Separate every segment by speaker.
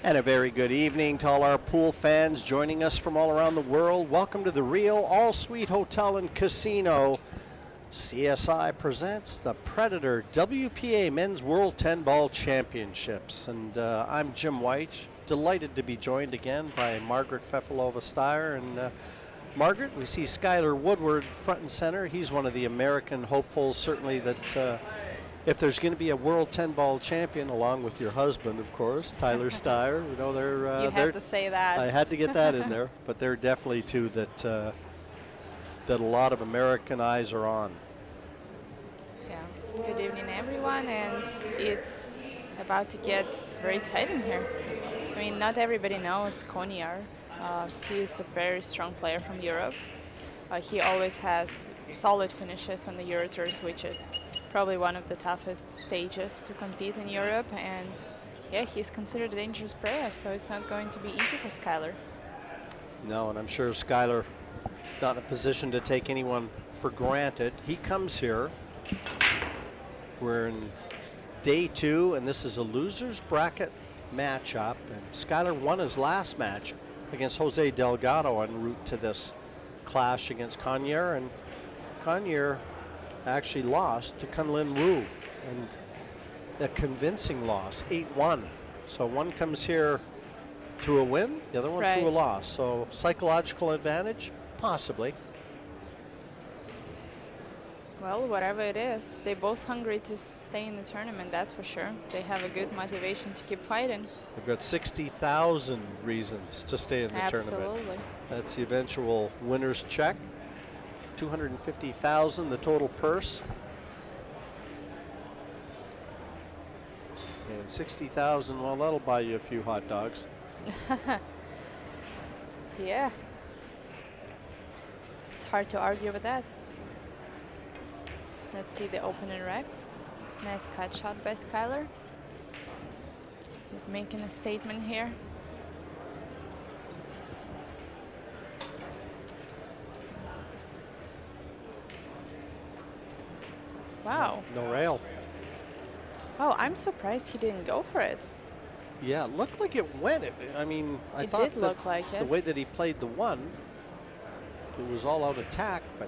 Speaker 1: And a very good evening to all our pool fans joining us from all around the world. Welcome to the Rio All-Suite Hotel and Casino. CSI presents the Predator WPA Men's World 10-Ball Championships. And I'm Jim White, delighted to be joined again by Margaret Fefilova-Steyer. And Margaret, we see Skyler WOODWARD front and center. He's one of the American hopefuls, certainly, that if there's going to be a World 10-Ball champion, along with your husband, of course, Tyler Steyer, you know,
Speaker 2: you had to say that.
Speaker 1: I had to get that in there, but they're definitely two that that a lot of American eyes are on.
Speaker 2: Yeah. Good evening, everyone, and it's about to get very exciting here. I mean, not everybody knows KONIAR. He's a very strong player from Europe. He always has solid finishes on the Euro Tours, which is probably one of the toughest stages to compete in Europe, and yeah, he's considered a dangerous player, so it's not going to be easy for Skyler.
Speaker 1: No, and I'm sure Skyler not in a position to take anyone for granted. He comes here. We're in day 2, and this is a loser's bracket matchup, and Skyler won his last match against Jose Delgado en route to this clash against KONIAR, and KONIAR actually lost to Kunlin Wu, and a convincing loss, 8-1. So one comes here through a win, the other one through a loss. So psychological advantage, possibly.
Speaker 2: Well, whatever it is, they're both hungry to stay in the tournament, that's for sure. They have a good motivation to keep fighting.
Speaker 1: They've got 60,000 reasons to stay in the tournament.
Speaker 2: Absolutely.
Speaker 1: That's the eventual winner's check. 250,000, the total purse. And 60,000, well, that'll buy you a few hot dogs.
Speaker 2: Yeah. It's hard to argue with that. Let's see the opening rack. Nice cut shot by Skyler. He's making a statement here. Wow.
Speaker 1: No rail.
Speaker 2: Oh, I'm surprised he didn't go for it.
Speaker 1: Yeah, it looked like it went. I mean, I thought
Speaker 2: it did look like it.
Speaker 1: The way that he played the one, it was all out attack, but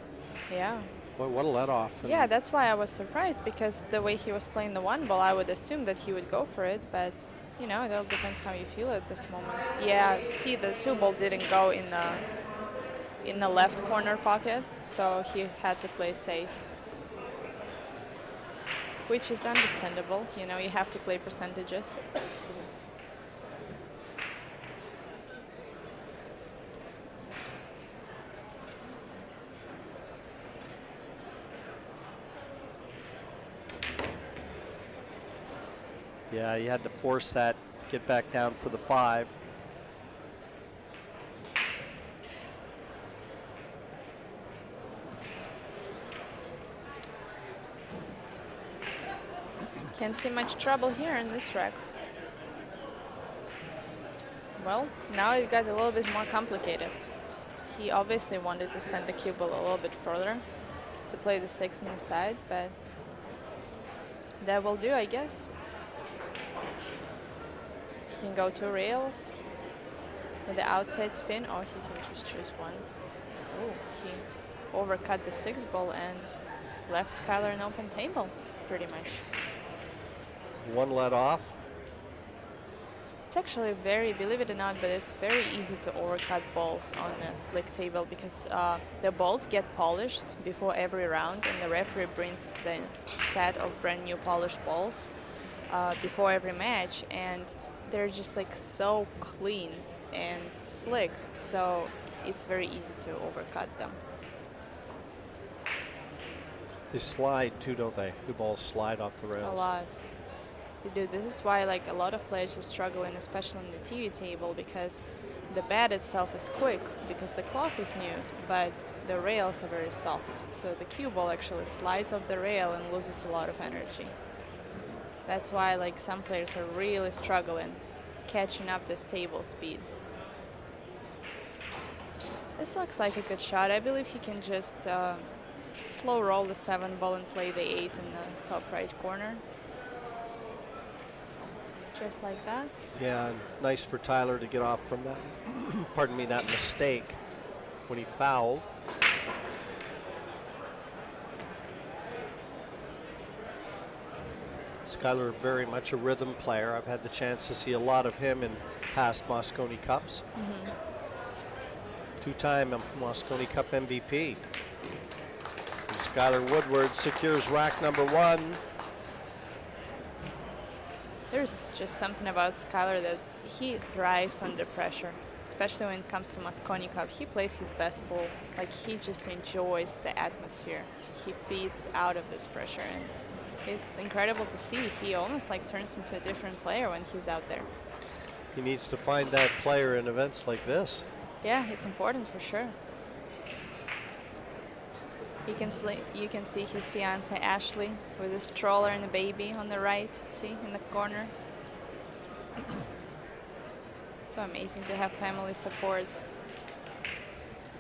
Speaker 2: yeah.
Speaker 1: Boy, what a let off.
Speaker 2: Yeah, that's why I was surprised, because the way he was playing the one ball, I would assume that he would go for it, but you know, it all depends how you feel at this moment. Yeah, see, the two ball didn't go in the left corner pocket, so he had to play safe. Which is understandable, you know, you have to play percentages.
Speaker 1: Yeah, you had to force that, get back down for the 5.
Speaker 2: Can't see much trouble here in this rack. Well, now it got a little bit more complicated. He obviously wanted to send the cue ball a little bit further to play the 6 on the side, but that will do, I guess. He can go 2 rails with the outside spin, or he can just choose one. Oh, he overcut the 6 ball and left Skyler an open table, pretty much.
Speaker 1: One let off.
Speaker 2: It's actually very, believe it or not, but it's very easy to overcut balls on a slick table, because the balls get polished before every round, and the referee brings the set of brand new polished balls before every match, and they're just like so clean and slick, so it's very easy to overcut them.
Speaker 1: They slide too, don't they? The balls slide off the rails.
Speaker 2: A lot. They do. This is why like a lot of players are struggling, especially on the TV table, because the bat itself is quick because the cloth is new, but the rails are very soft. So the cue ball actually slides off the rail and loses a lot of energy. That's why like some players are really struggling catching up this table speed. This looks like a good shot. I believe he can just slow roll the 7 ball and play the 8 in the top right corner. just like that.
Speaker 1: Yeah, and nice for Tyler to get off from that, pardon me, that mistake when he fouled. Skyler, very much a rhythm player. I've had the chance to see a lot of him in past Moscone Cups. Two-time Moscone Cup MVP. And Skyler Woodward secures rack number 1.
Speaker 2: There's just something about Skyler that he thrives under pressure, especially when it comes to Moscone Cup. He plays his best ball. Like, he just enjoys the atmosphere. He feeds out of this pressure, and it's incredible to see. He almost like turns into a different player when he's out there.
Speaker 1: He needs to find that player in events like this.
Speaker 2: Yeah, it's important for sure. You can see his fiance Ashley with a stroller and a baby on the right, see, in the corner. So amazing to have family support.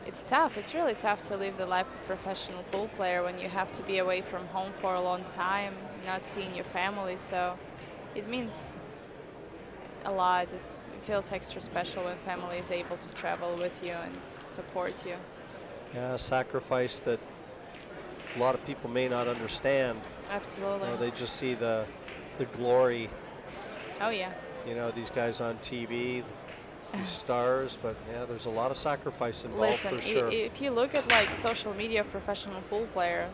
Speaker 2: It's tough, it's really tough to live the life of a professional pool player when you have to be away from home for a long time, not seeing your family, so it means a lot. It feels extra special when family is able to travel with you and support you.
Speaker 1: Yeah, a sacrifice that a lot of people may not understand.
Speaker 2: Absolutely.
Speaker 1: They just see the glory.
Speaker 2: Oh yeah.
Speaker 1: You know, these guys on TV, these stars, but yeah, there's a lot of sacrifice involved.
Speaker 2: Listen,
Speaker 1: for sure.
Speaker 2: If you look at like social media of professional pool player,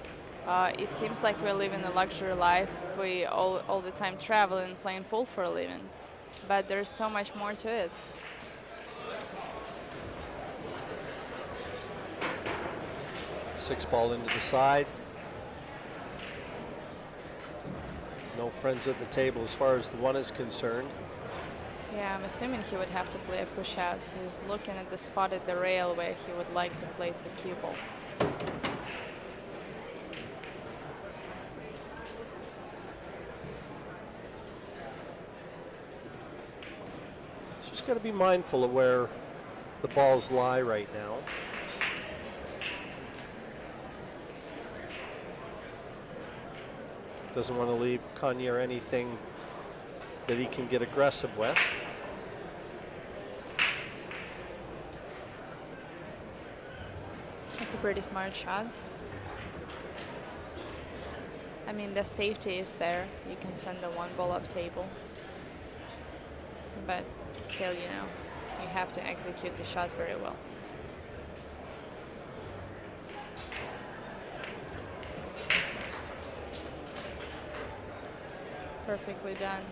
Speaker 2: it seems like we're living a luxury life. We all the time travel and playing pool for a living, but there's so much more to it.
Speaker 1: Six ball into the side. No friends at the table as far as the 1 is concerned.
Speaker 2: Yeah, I'm assuming he would have to play a push out. He's looking at the spot at the rail where he would like to place the cue ball.
Speaker 1: Just got to be mindful of where the balls lie right now. Doesn't want to leave Koniar anything that he can get aggressive with.
Speaker 2: It's a pretty smart shot. I mean, the safety is there. You can send the 1 ball up table. But still, you know, you have to execute the shot very well. Perfectly done.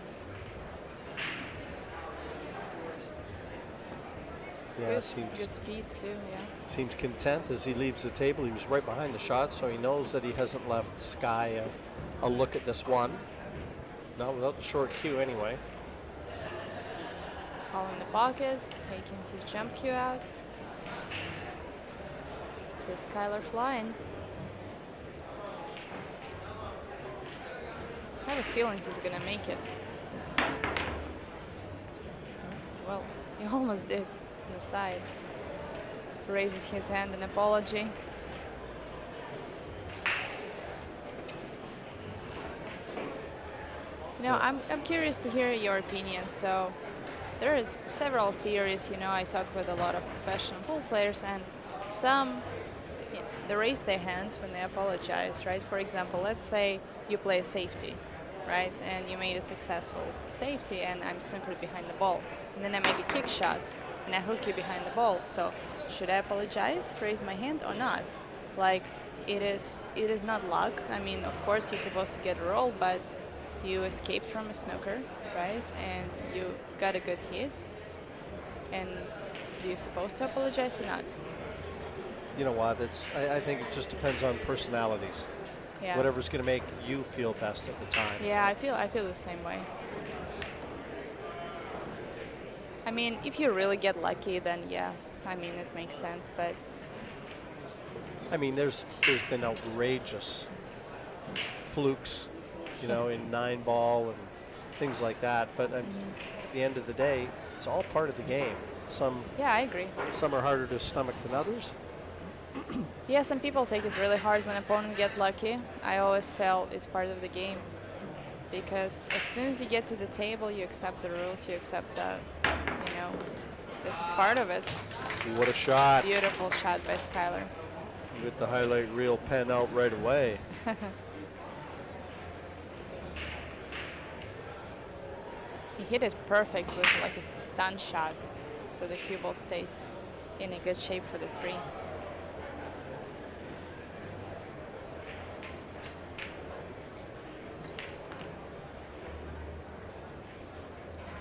Speaker 1: Yeah,
Speaker 2: Good speed too, yeah.
Speaker 1: Seems content as he leaves the table. He was right behind the shot, so he knows that he hasn't left Sky a look at this one. Not without the short cue anyway.
Speaker 2: Calling the pocket, taking his jump cue out. See Skyler flying. I have a feeling he's gonna make it. Well, he almost did on the side. Raises his hand in apology. You know, I'm curious to hear your opinion. So there is several theories. You know, I talk with a lot of professional pool players, and some they raise their hand when they apologize, right? For example, let's say you play a safety, right? And you made a successful safety, and I'm snookered behind the ball, and then I make a kick shot, and I hook you behind the ball. So should I apologize, raise my hand, or not? Like, it is not luck. I mean, of course you're supposed to get a roll, but you escaped from a snooker, right? And you got a good hit. And are you supposed to apologize or not?
Speaker 1: You know what? I think it just depends on personalities.
Speaker 2: Yeah.
Speaker 1: Whatever's going to make you feel best at the time.
Speaker 2: Yeah, I feel the same way. I mean, if you really get lucky, then yeah, I mean, it makes sense, but
Speaker 1: I mean, there's been outrageous flukes, you know, in 9-ball and things like that. But at the end of the day, it's all part of the game.
Speaker 2: Yeah, I agree.
Speaker 1: Some are harder to stomach than others.
Speaker 2: Yeah, some people take it really hard when opponents get lucky. I always tell it's part of the game. because as soon as you get to the table, you accept the rules, you accept that, you know, this is part of it.
Speaker 1: What a shot.
Speaker 2: Beautiful shot by Skyler.
Speaker 1: With the highlight reel pen out right away.
Speaker 2: He hit it perfect with like a stun shot, so the cue ball stays in a good shape for the 3.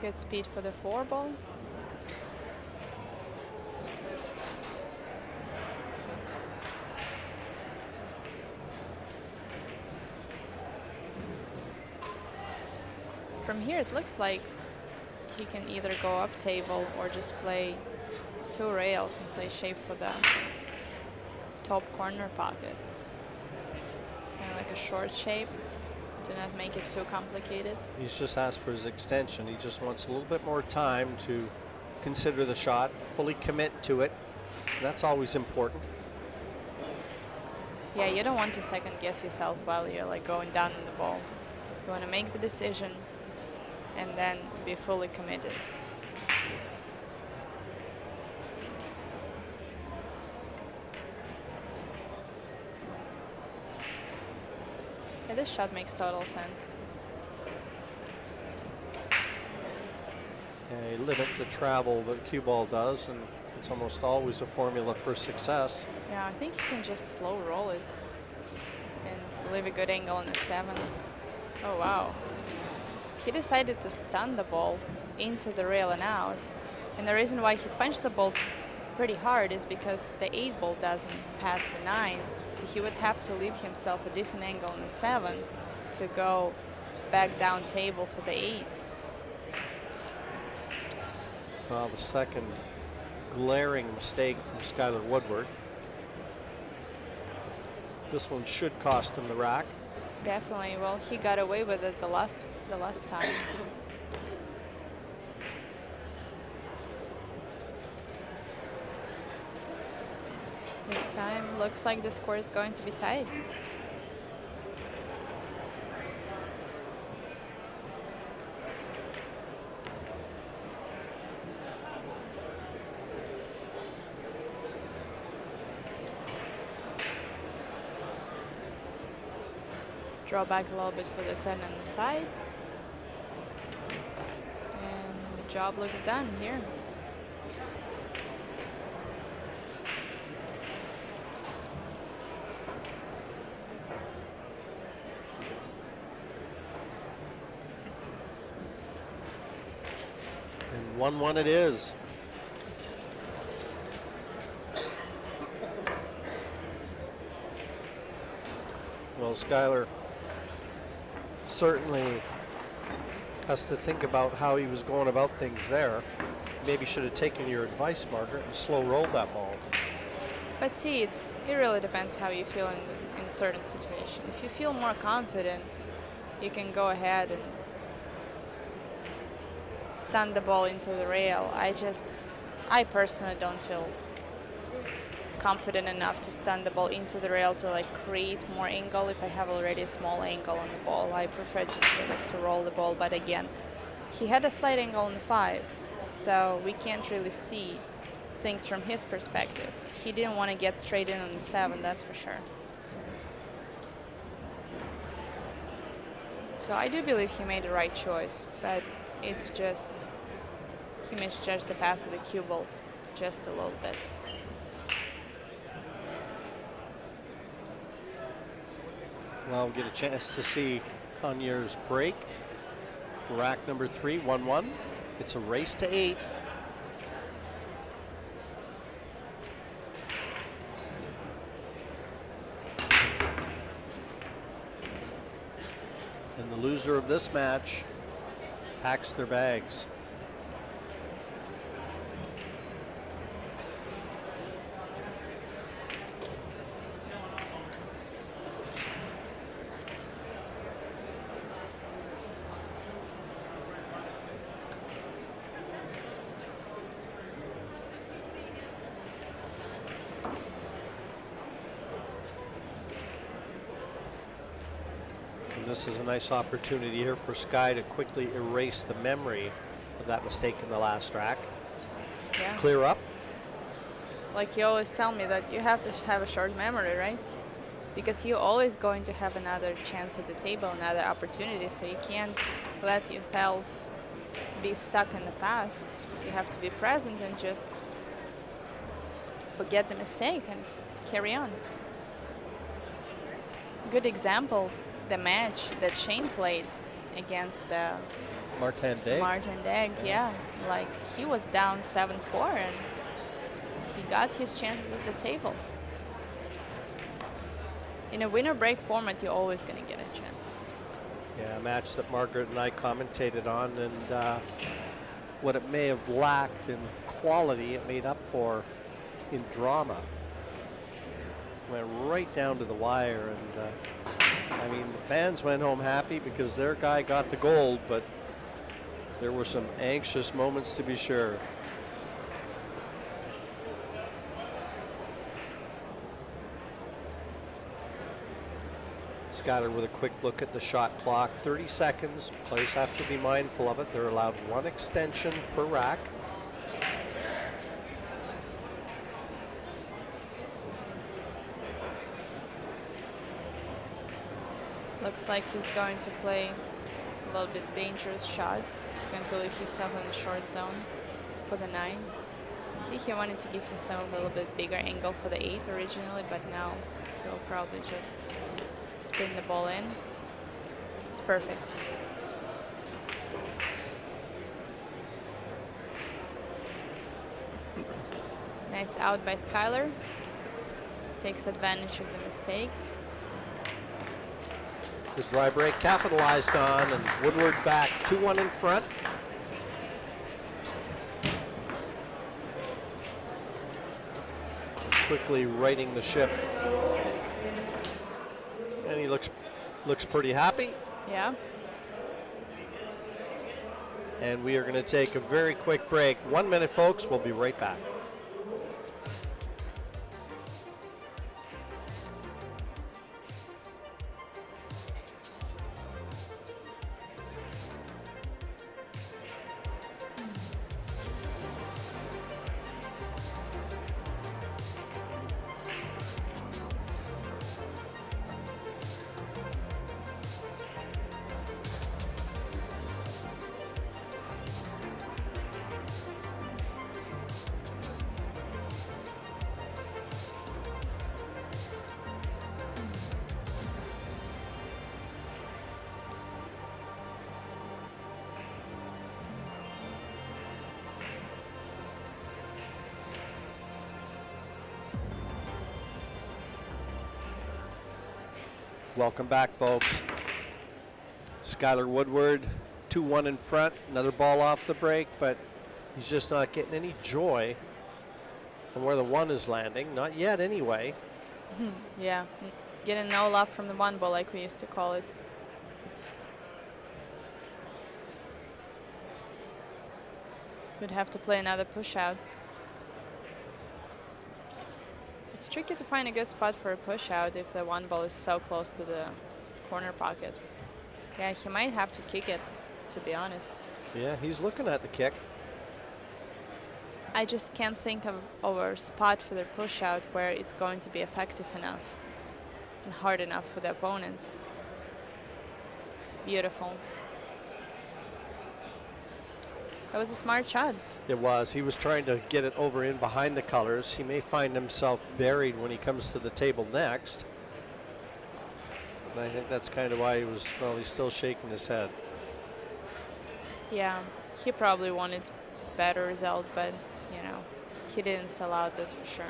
Speaker 2: Good speed for the 4 ball. From here, it looks like he can either go up table or just play 2 rails and play shape for the top corner pocket. Kind of like a short shape. Do not make it too complicated.
Speaker 1: He's just asked for his extension. He just wants a little bit more time to consider the shot, fully commit to it. That's always important.
Speaker 2: Yeah, you don't want to second guess yourself while you're like going down in the ball. You want to make the decision and then be fully committed. Yeah, this shot makes total sense.
Speaker 1: Yeah, you limit the travel that the cue ball does, and it's almost always a formula for success.
Speaker 2: Yeah, I think you can just slow roll it and leave a good angle on the 7. Oh, wow. He decided to stun the ball into the rail and out. And the reason why he punched the ball pretty hard is because the 8 ball doesn't pass the 9. So he would have to leave himself a decent angle on the 7 to go back down table for the 8.
Speaker 1: Well, the second glaring mistake from Skyler Woodward. This one should cost him the rack.
Speaker 2: Definitely. Well, he got away with it the last time. This time looks like the score is going to be tied. Draw back a little bit for the 10 on the side. And the job looks done here.
Speaker 1: And 1-1 it is. Well, Skyler certainly has to think about how he was going about things there. Maybe should have taken your advice, Margaret, and slow rolled that ball.
Speaker 2: But see, it really depends how you feel in certain situations. If you feel more confident, you can go ahead and stun the ball into the rail. I personally don't feel confident enough to stun the ball into the rail to like create more angle if I have already a small angle on the ball. I prefer just to roll the ball, but again, he had a slight angle on the 5, so we can't really see things from his perspective. He didn't want to get straight in on the 7, that's for sure. So I do believe he made the right choice, but it's just he misjudged the path of the cue ball just a little bit.
Speaker 1: Well, we'll get a chance to see Koniar's break. Rack number 3, 1-1. It's a race to 8. And the loser of this match packs their bags. this is a nice opportunity here for Sky to quickly erase the memory of that mistake in the last rack.
Speaker 2: Yeah.
Speaker 1: Clear up.
Speaker 2: Like you always tell me that you have to have a short memory, right? Because you're always going to have another chance at the table, another opportunity, so you can't let yourself be stuck in the past. You have to be present and just forget the mistake and carry on. Good example, the match that Shane played against the
Speaker 1: Martin Day.
Speaker 2: Martin Day, yeah. Like he was down 7-4 and he got his chances at the table. In a winner break format, you're always going to get a chance.
Speaker 1: Yeah, a match that Margaret and I commentated on, and what it may have lacked in quality, it made up for in drama. Went right down to the wire, and I mean, the fans went home happy because their guy got the gold, but there were some anxious moments to be sure. Skyler with a quick look at the shot clock. 30 seconds. Players have to be mindful of it. They're allowed one extension per rack.
Speaker 2: Looks like he's going to play a little bit dangerous shot. Going to leave himself in the short zone for the 9. See, he wanted to give himself a little bit bigger angle for the 8 originally, but now he'll probably just spin the ball in. It's perfect. Nice out by Skyler. Takes advantage of the mistakes.
Speaker 1: The dry break capitalized on, and Woodward back 2-1 in front. Quickly righting the ship. And he looks pretty happy.
Speaker 2: Yeah.
Speaker 1: And we are going to take a very quick break. 1 minute, folks. We'll be right back. Welcome back, folks. Skyler Woodward, 2-1 in front. Another ball off the break, but he's just not getting any joy from where the 1 is landing. Not yet, anyway.
Speaker 2: Yeah, getting no love from the 1 ball, like we used to call it. Would have to play another push out. It's tricky to find a good spot for a push out if the 1 ball is so close to the corner pocket. Yeah, he might have to kick it, to be honest.
Speaker 1: Yeah, he's looking at the kick.
Speaker 2: I just can't think of a spot for the push out where it's going to be effective enough and hard enough for the opponent. Beautiful. That was a smart shot.
Speaker 1: It was. He was trying to get it over in behind the colors. He may find himself buried when he comes to the table next. And I think that's kind of why he was, well, he's still shaking his head.
Speaker 2: Yeah, he probably wanted better result, but, you know, he didn't sell out, this for sure.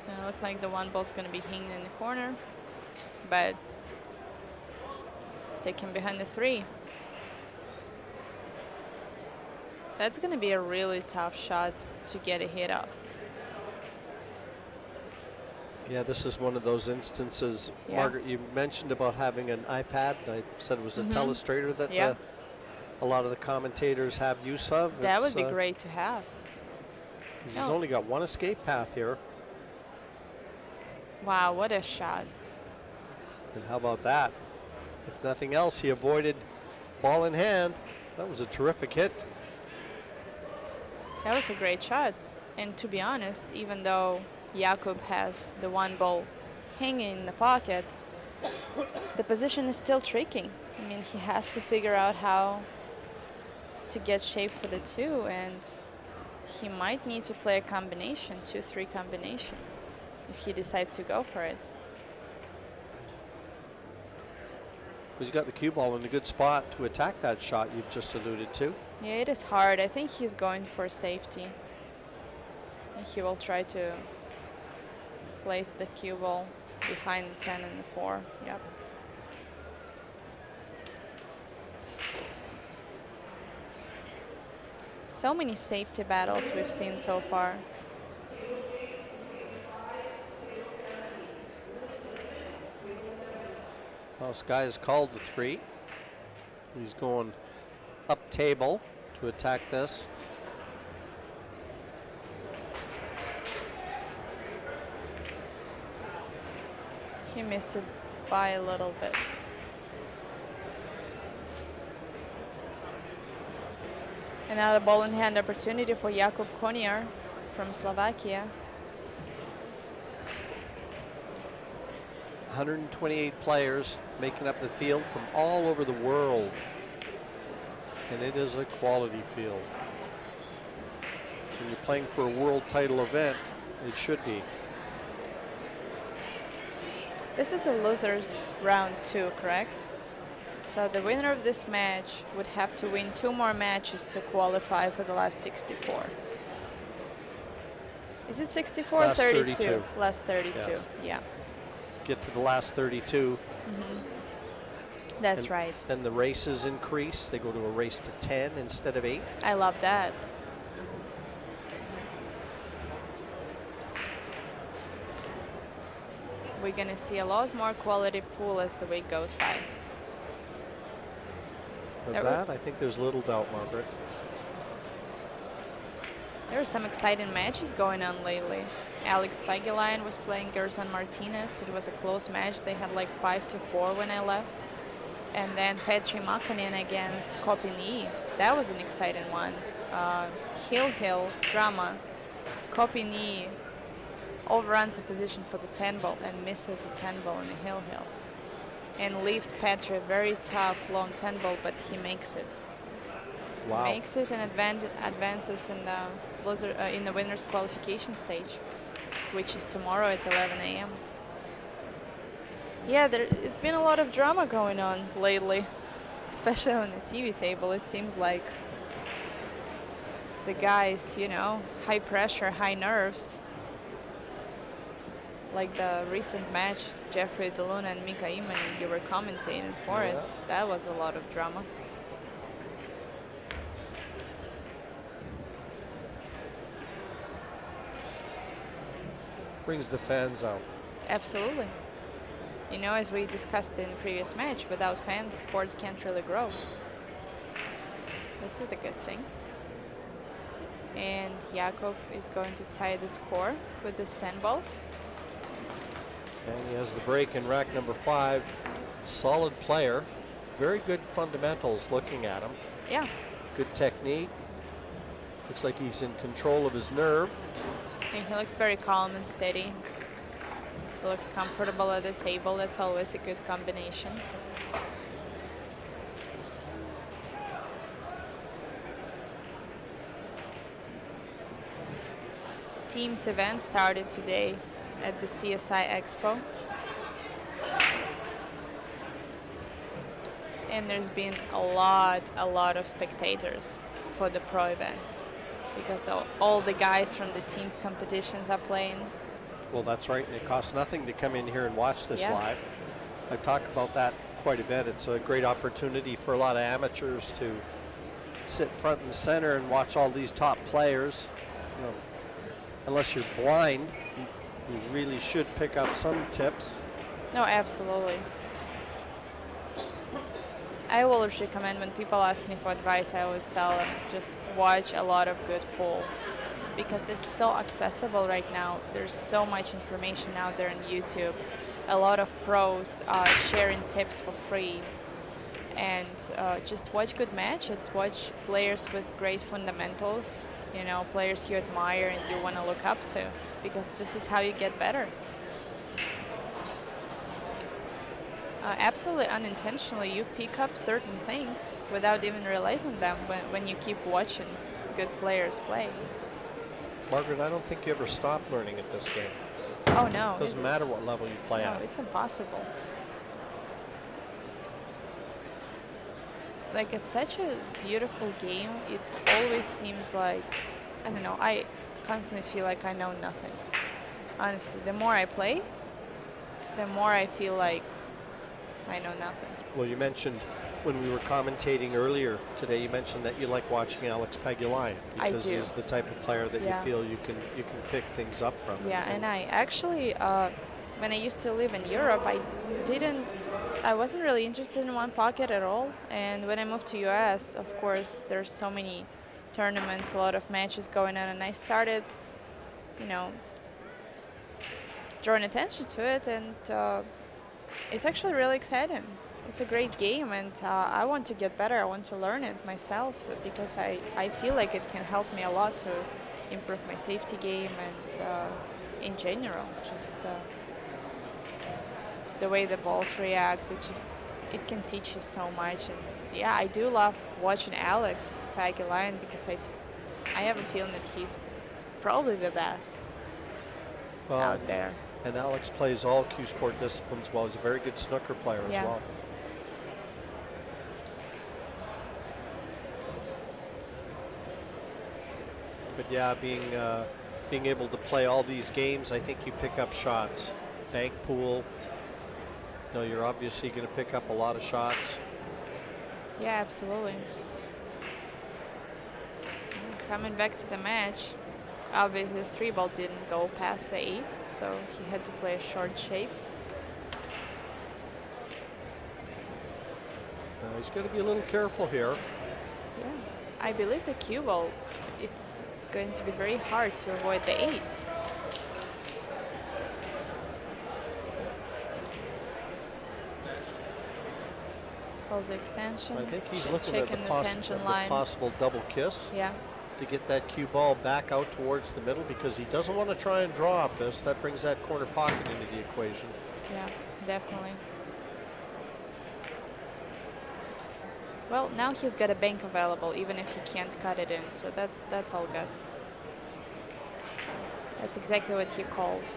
Speaker 2: It looks like the 1 ball's going to be hanging in the corner, but it's taken behind the 3. That's going to be a really tough shot to get a hit off.
Speaker 1: Yeah, this is one of those instances.
Speaker 2: Yeah.
Speaker 1: Margaret, you mentioned about having an iPad. I said it was a telestrator that a lot of the commentators have use of.
Speaker 2: That would be great to have.
Speaker 1: He's only got 1 escape path here.
Speaker 2: Wow, what a shot.
Speaker 1: And how about that? If nothing else, he avoided ball in hand. That was a terrific hit.
Speaker 2: That was a great shot. And to be honest, even though Jakub has the one ball hanging in the pocket, the position is still tricky. I mean, he has to figure out how to get shape for the two, and he might need to play a combination, 2-3 combination, if he decides to go for it.
Speaker 1: He's got the cue ball in a good spot to attack that shot you've just alluded to.
Speaker 2: Yeah, it is hard. I think he's going for safety. And he will try to place the cue ball behind the 10 and the 4. Yep. So many safety battles we've seen so far.
Speaker 1: Well, Sky has called the 3. He's going up table to attack this.
Speaker 2: He missed it by a little bit. Another ball in hand opportunity for Jakub KONIAR from Slovakia.
Speaker 1: 128 players making up the field from all over the world. And it is a quality field. When you're playing for a world title event, it should be.
Speaker 2: This is a loser's round 2, correct? So the winner of this match would have to win 2 more matches to qualify for the last 64. Is it 64 or
Speaker 1: Last
Speaker 2: 32?
Speaker 1: 32.
Speaker 2: Last 32,
Speaker 1: Yes.
Speaker 2: yeah.
Speaker 1: Get to the last 32.
Speaker 2: That's
Speaker 1: and
Speaker 2: right.
Speaker 1: Then the races increase. They go to a race to 10 instead of 8.
Speaker 2: I love that. We're going to see a lot more quality pool as the week goes by.
Speaker 1: With that, I think there's little doubt, Margaret.
Speaker 2: There are some exciting matches going on lately. Alex Pagulayan was playing Gerson Martinez. It was a close match. They had like 5-4 when I left. And then Petri Makanin against Kopini. That was an exciting one. Hill drama. Kopini overruns the position for the 10 ball and misses the 10 ball in the Hill. And leaves Petri a very tough long 10 ball, but he makes it.
Speaker 1: Wow.
Speaker 2: Makes it and advances in the winners qualification stage, which is tomorrow at 11 a.m. Yeah, it's been a lot of drama going on lately, especially on the TV table. It seems like the guys, you know, high pressure, high nerves. Like the recent match, Jeffrey DeLuna and Mika Imanin, you were commentating for it. That was a lot of drama.
Speaker 1: Brings the fans out.
Speaker 2: Absolutely. You know, as we discussed in the previous match, without fans, sports can't really grow. This is the good thing. And Jakub is going to tie the score with this 10 ball.
Speaker 1: And he has the break in rack number 5. Solid player. Very good fundamentals looking at him.
Speaker 2: Yeah.
Speaker 1: Good technique. Looks like he's in control of his nerve.
Speaker 2: And he looks very calm and steady. He looks comfortable at the table. That's always a good combination. Teams event started today at the CSI Expo. And there's been a lot of spectators for the pro event because all the guys from the teams competitions are playing.
Speaker 1: Well, that's right. It costs nothing to come in here and watch this live. I've talked about that quite a bit. It's a great opportunity for a lot of amateurs to sit front and center and watch all these top players. You know, unless you're blind, you really should pick up some tips.
Speaker 2: No, absolutely. I always recommend when people ask me for advice, I always tell them just watch a lot of good pool because it's so accessible right now. There's so much information out there on YouTube. a lot of pros are sharing tips for free. And just watch good matches, watch players with great fundamentals, you know, players you admire and you want to look up to, because this is how you get better. Absolutely unintentionally, you pick up certain things without even realizing them when you keep watching good players play.
Speaker 1: Margaret, I don't think you ever stop learning at this game.
Speaker 2: Oh no.
Speaker 1: It doesn't matter what level you play at.
Speaker 2: No, it's impossible. Like, it's such a beautiful game. It always seems like, I don't know, I constantly feel like I know nothing. Honestly, the more I play, the more I feel like I know nothing.
Speaker 1: Well, you mentioned when we were commentating earlier today, you mentioned that you like watching Alex Pagulayan because
Speaker 2: do.
Speaker 1: he's the type of player that you feel you can pick things up from.
Speaker 2: Yeah, and I actually, when I used to live in Europe, I wasn't really interested in one pocket at all. And when I moved to US, of course, there's so many tournaments, a lot of matches going on, and I started, you know, drawing attention to it, and it's actually really exciting. It's a great game, and I want to get better. I want to learn it myself because I feel like it can help me a lot to improve my safety game and in general, just the way the balls react. It can teach you so much. And yeah, I do love watching Alex Pagulayan because I have a feeling that he's probably the best out there.
Speaker 1: And Alex plays all CueSport disciplines well. He's a very good snooker player as well. But yeah, being able to play all these games, I think you pick up shots. Bank pool, you know, you're obviously going to pick up a lot of shots.
Speaker 2: Yeah, absolutely. Coming back to the match, obviously the 3-ball didn't go past the 8, so he had to play a short shape.
Speaker 1: He's going to be a little careful here.
Speaker 2: Yeah, I believe the cue ball, it's going to be very hard to avoid the 8. Calls the extension.
Speaker 1: I think he's looking at the possible double kiss.
Speaker 2: Yeah.
Speaker 1: To get that cue ball back out towards the middle because he doesn't want to try and draw off this. That brings that corner pocket into the equation.
Speaker 2: Yeah, definitely. Well, now he's got a bank available, even if he can't cut it in, so that's all good. That's exactly what he called.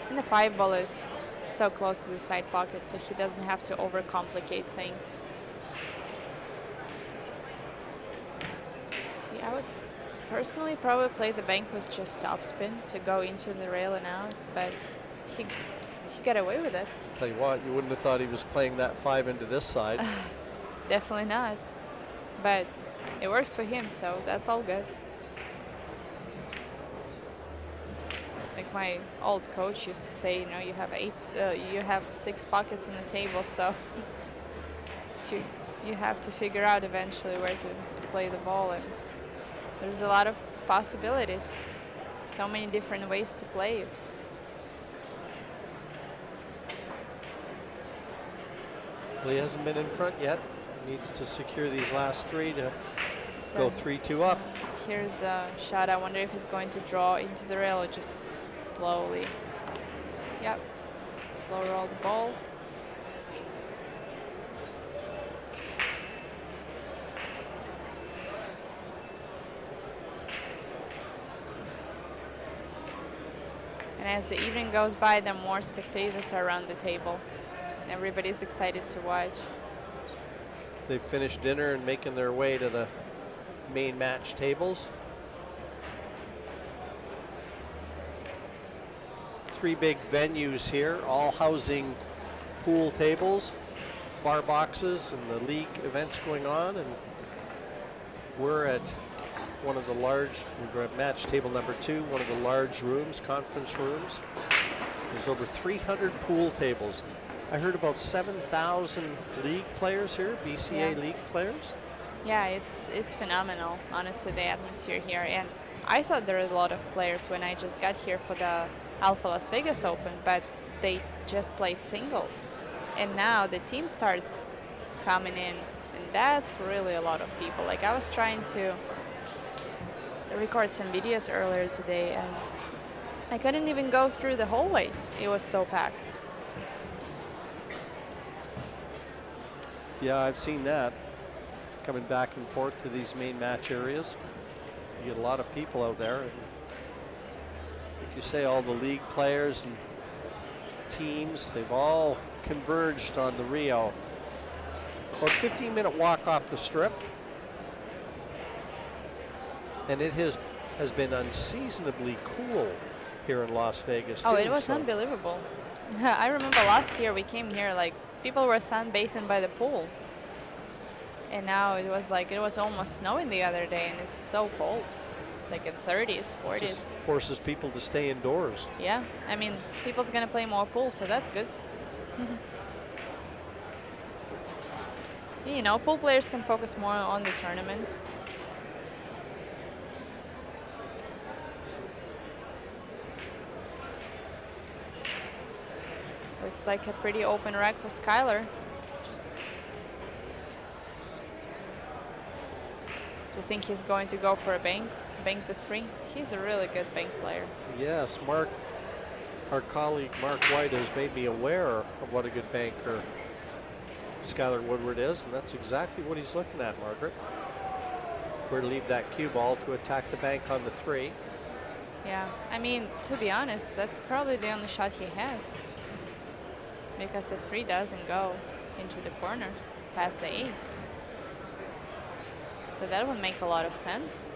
Speaker 2: And the 5-ball is so close to the side pocket, so he doesn't have to overcomplicate things. See, I would personally probably play the bank with just topspin to go into the rail and out, but he got away with it.
Speaker 1: Tell you what, you wouldn't have thought he was playing that 5 into this side.
Speaker 2: Definitely not. But it works for him, so that's all good. Like my old coach used to say, you know, you have 6 pockets on the table, so you have to figure out eventually where to play the ball, and there's a lot of possibilities. So many different ways to play it.
Speaker 1: Well, he hasn't been in front yet. He needs to secure these last 3 to go 3-2 up.
Speaker 2: Here's a shot. I wonder if he's going to draw into the rail or just slowly. Yep, slow roll the ball. And as the evening goes by, the more spectators are around the table. Everybody's excited to watch.
Speaker 1: They've finished dinner and making their way to the main match tables. 3 big venues here, all housing pool tables, bar boxes, and the league events going on. And we're at one of the large, we're at match table number 2, one of the large rooms, conference rooms. There's over 300 pool tables. I heard about 7,000 league players here, BCA league players.
Speaker 2: Yeah, it's phenomenal, honestly, the atmosphere here. And I thought there were a lot of players when I just got here for the Alpha Las Vegas Open, but they just played singles. And now the team starts coming in, and that's really a lot of people. Like, I was trying to record some videos earlier today, and I couldn't even go through the hallway. It was so packed.
Speaker 1: Yeah, I've seen that. Coming back and forth to these main match areas. You get a lot of people out there. And like you say, all the league players and teams, they've all converged on the Rio. About 15-minute walk off the strip. And it has been unseasonably cool here in Las Vegas.
Speaker 2: Oh,
Speaker 1: too,
Speaker 2: it was
Speaker 1: so
Speaker 2: unbelievable. I remember last year we came here, like, people were sunbathing by the pool. And now it was like, it was almost snowing the other day, and it's so cold. It's like in 30s, 40s.
Speaker 1: just forces people to stay indoors.
Speaker 2: Yeah, I mean, people's gonna play more pool, so that's good. You know, pool players can focus more on the tournament. Looks like a pretty open rack for Skyler. Do you think he's going to go for a bank the 3? He's a really good bank player.
Speaker 1: Yes, Mark, our colleague Mark White has made me aware of what a good banker Skyler Woodward is, and that's exactly what he's looking at, Margaret. Where to leave that cue ball to attack the bank on the 3.
Speaker 2: Yeah, I mean, to be honest, that's probably the only shot he has. Because the 3 doesn't go into the corner past the 8. So that would make a lot of sense.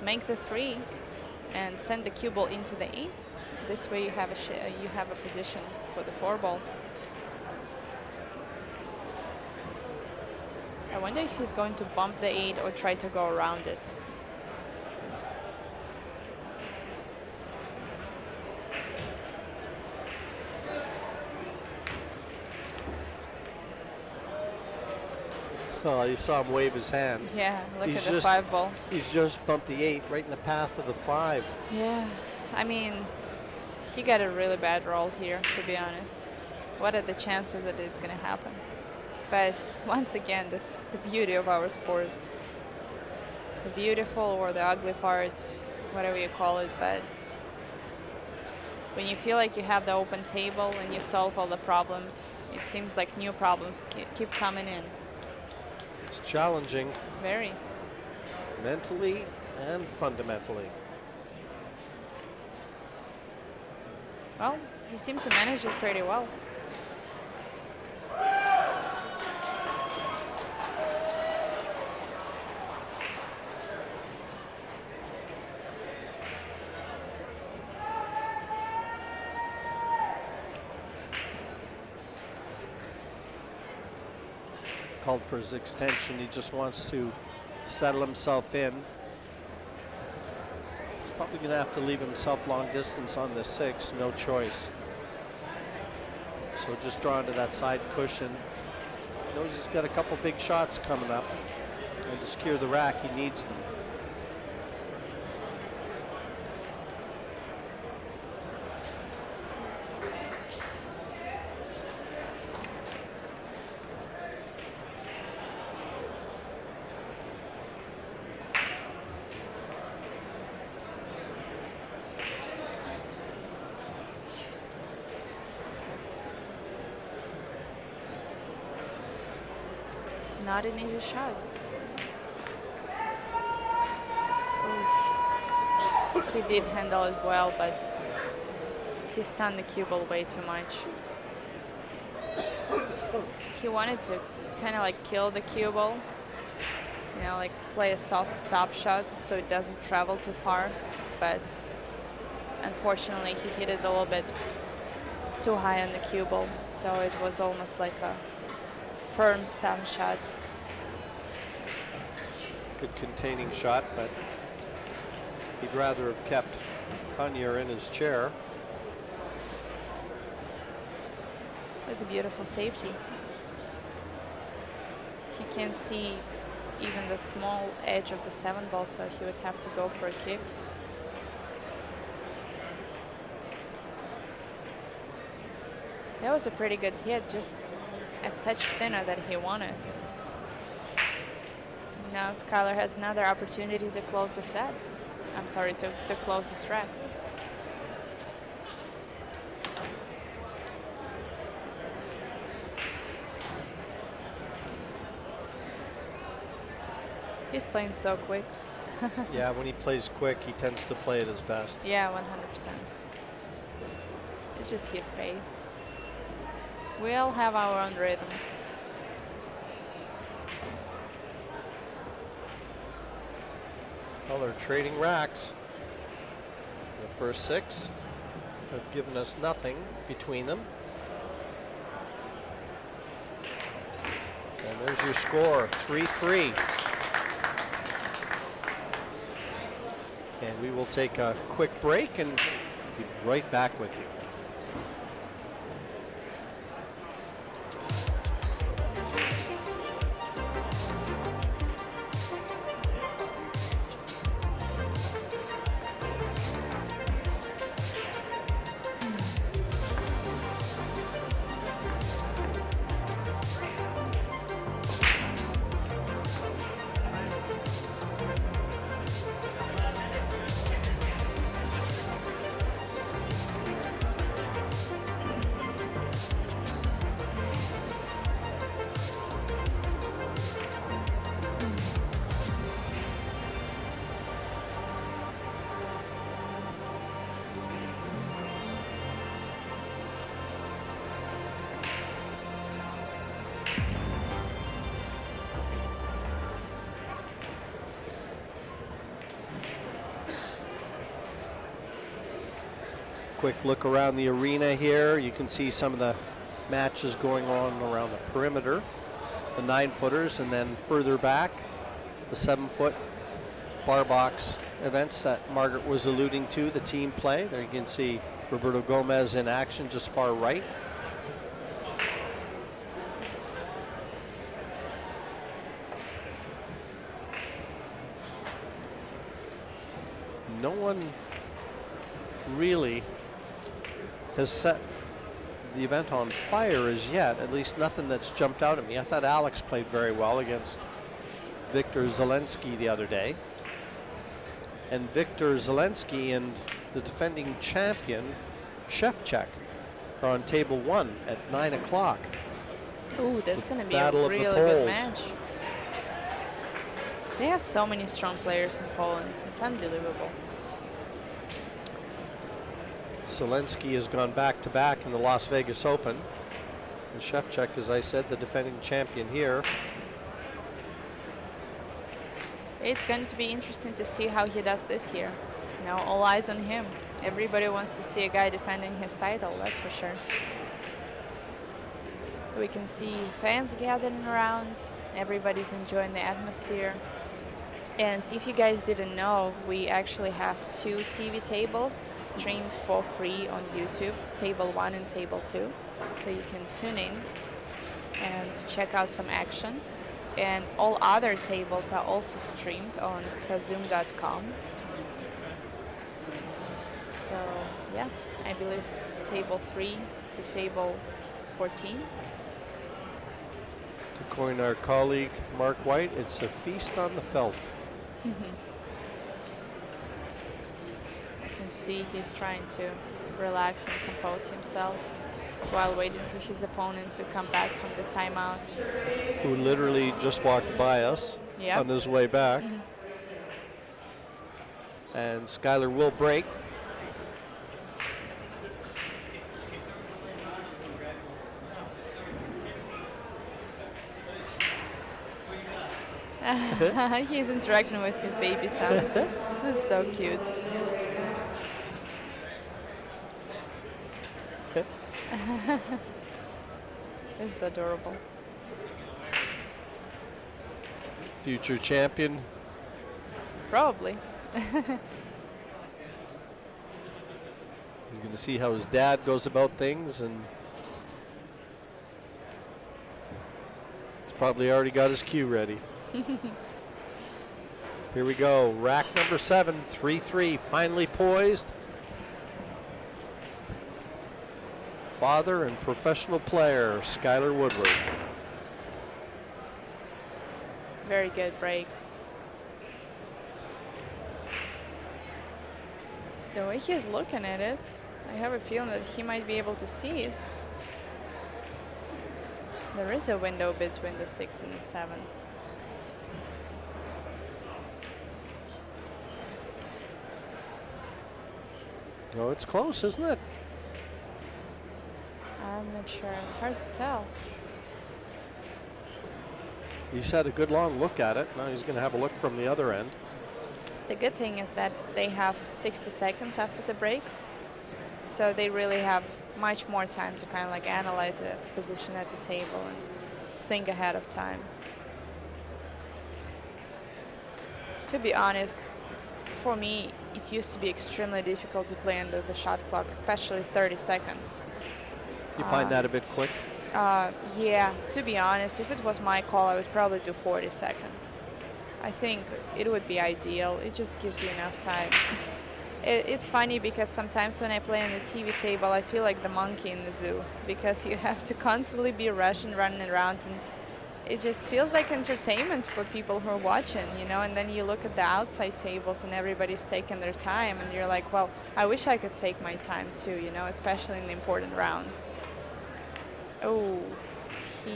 Speaker 2: Make the 3 and send the cue ball into the 8. This way you have a position for the 4 ball. I wonder if he's going to bump the 8 or try to go around it.
Speaker 1: Oh, you saw him wave his hand.
Speaker 2: Yeah, look
Speaker 1: He's
Speaker 2: at the 5 ball.
Speaker 1: He's just bumped the 8 right in the path of the 5.
Speaker 2: Yeah, I mean, he got a really bad roll here, to be honest. What are the chances that it's going to happen? But once again, that's the beauty of our sport. The beautiful or the ugly part, whatever you call it. But when you feel like you have the open table and you solve all the problems, it seems like new problems keep coming in.
Speaker 1: It's challenging.
Speaker 2: Very.
Speaker 1: Mentally and fundamentally.
Speaker 2: Well, he seemed to manage it pretty well.
Speaker 1: Called for his extension. He just wants to settle himself in. He's probably going to have to leave himself long distance on the 6. No choice. So just draw into that side cushion. Knows he's got a couple big shots coming up. And to secure the rack, he needs them.
Speaker 2: It's not an easy shot. Oof. He did handle it well, but he stunned the cue ball way too much. He wanted to kind of like kill the cue ball, you know, like play a soft stop shot so it doesn't travel too far, but unfortunately he hit it a little bit too high on the cue ball, so it was almost like a firm stun shot.
Speaker 1: Good containing shot, but he'd rather have kept Koniar in his chair.
Speaker 2: It was a beautiful safety. He can't see even the small edge of the 7 ball, so he would have to go for a kick. That was a pretty good hit, just a touch thinner than he wanted. Now Skyler has another opportunity to close the set. I'm sorry, to close this track. He's playing so quick.
Speaker 1: Yeah, when he plays quick, he tends to play at his best.
Speaker 2: Yeah, 100%. It's just his pace. We all have our own rhythm.
Speaker 1: Well, they're trading racks. The first 6 have given us nothing between them. And there's your score, 3-3. And we will take a quick break and be right back with you. Quick look around the arena here. You can see some of the matches going on around the perimeter, the 9-footers, and then further back, the 7-foot bar box events that Margaret was alluding to, the team play. There you can see Roberto Gomez in action just far right. No one really has set the event on fire as yet, at least nothing that's jumped out at me. I thought Alex played very well against Victor Zelensky the other day. And Victor Zelensky and the defending champion, Shevchuk, are on table 1 at 9 o'clock.
Speaker 2: Ooh, that's going to be a
Speaker 1: Battle of the
Speaker 2: really good
Speaker 1: Poles.
Speaker 2: match. They have so many strong players in Poland. It's unbelievable.
Speaker 1: Zelensky has gone back-to-back in the Las Vegas Open. And Shevchuk, as I said, the defending champion here.
Speaker 2: It's going to be interesting to see how he does this year. You know, all eyes on him. Everybody wants to see a guy defending his title, that's for sure. We can see fans gathering around. Everybody's enjoying the atmosphere. And if you guys didn't know, we actually have 2 TV tables streamed for free on YouTube, Table 1 and Table 2. So you can tune in and check out some action. And all other tables are also streamed on kazoom.com. So yeah, I believe Table 3 to Table 14.
Speaker 1: To coin our colleague Mark White, it's a feast on the felt.
Speaker 2: You can see he's trying to relax and compose himself while waiting for his opponent to come back from the timeout.
Speaker 1: Who literally just walked by us on his way back. And Skyler will break.
Speaker 2: He's interacting with his baby son. This is so cute. This is adorable.
Speaker 1: Future champion.
Speaker 2: Probably.
Speaker 1: He's going to see how his dad goes about things, and he's probably already got his cue ready. Here we go, rack number 7, 3-3, finally poised. father and professional player, Skyler Woodward.
Speaker 2: Very good break. The way he's looking at it, I have a feeling that he might be able to see it. There is a window between the 6 and the 7.
Speaker 1: Oh, it's close, isn't it?
Speaker 2: I'm not sure. It's hard to tell.
Speaker 1: He's had a good long look at it. Now he's going to have a look from the other end.
Speaker 2: The good thing is that they have 60 seconds after the break, so they really have much more time to kind of like analyze the position at the table and think ahead of time. To be honest, for me, it used to be extremely difficult to play under the shot clock, especially 30 seconds.
Speaker 1: You find that a bit quick?
Speaker 2: Yeah, to be honest, if it was my call, I would probably do 40 seconds. I think it would be ideal. It just gives you enough time. It's funny because sometimes when I play on the TV table, I feel like the monkey in the zoo because you have to constantly be rushing, running around, and it just feels like entertainment for people who are watching, you know, and then you look at the outside tables and everybody's taking their time and you're like, well, I wish I could take my time too, you know, especially in the important rounds. Oh, he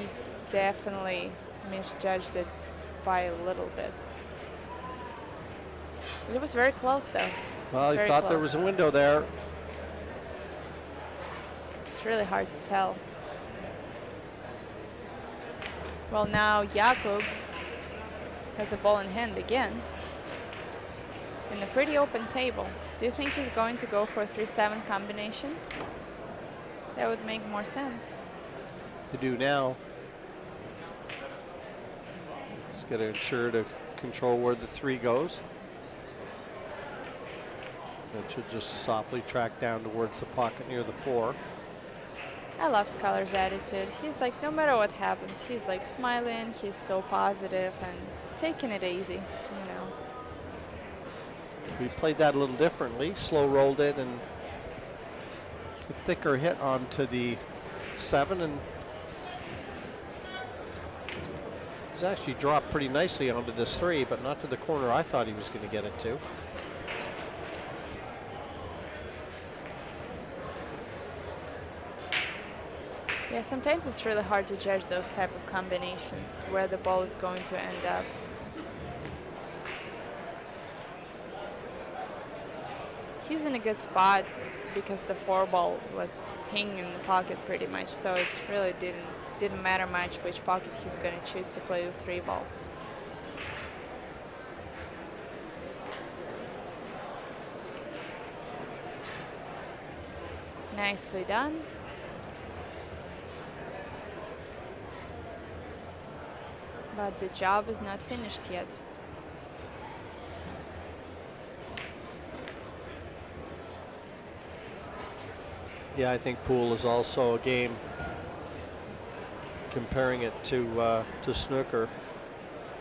Speaker 2: definitely misjudged it by a little bit. It was very close though.
Speaker 1: Well, he thought there was a window there.
Speaker 2: It's really hard to tell. Well, now Jakub has a ball in hand again. In a pretty open table. Do you think he's going to go for a 3-7 combination? That would make more sense.
Speaker 1: To do now. He's got to ensure to control where the 3 goes. That should just softly track down towards the pocket near the 4.
Speaker 2: I love Skyler's attitude. He's like, no matter what happens, he's like smiling, he's so positive and taking it easy, you know.
Speaker 1: We played that a little differently. Slow rolled it and a thicker hit onto the 7, and he's actually dropped pretty nicely onto this 3, but not to the corner I thought he was going to get it to.
Speaker 2: Yeah, sometimes it's really hard to judge those type of combinations, where the ball is going to end up. He's in a good spot because the 4 ball was hanging in the pocket pretty much, so it really didn't matter much which pocket he's going to choose to play the 3 ball. Nicely done. But the job is not finished yet.
Speaker 1: Yeah, I think pool is also a game, comparing it to snooker.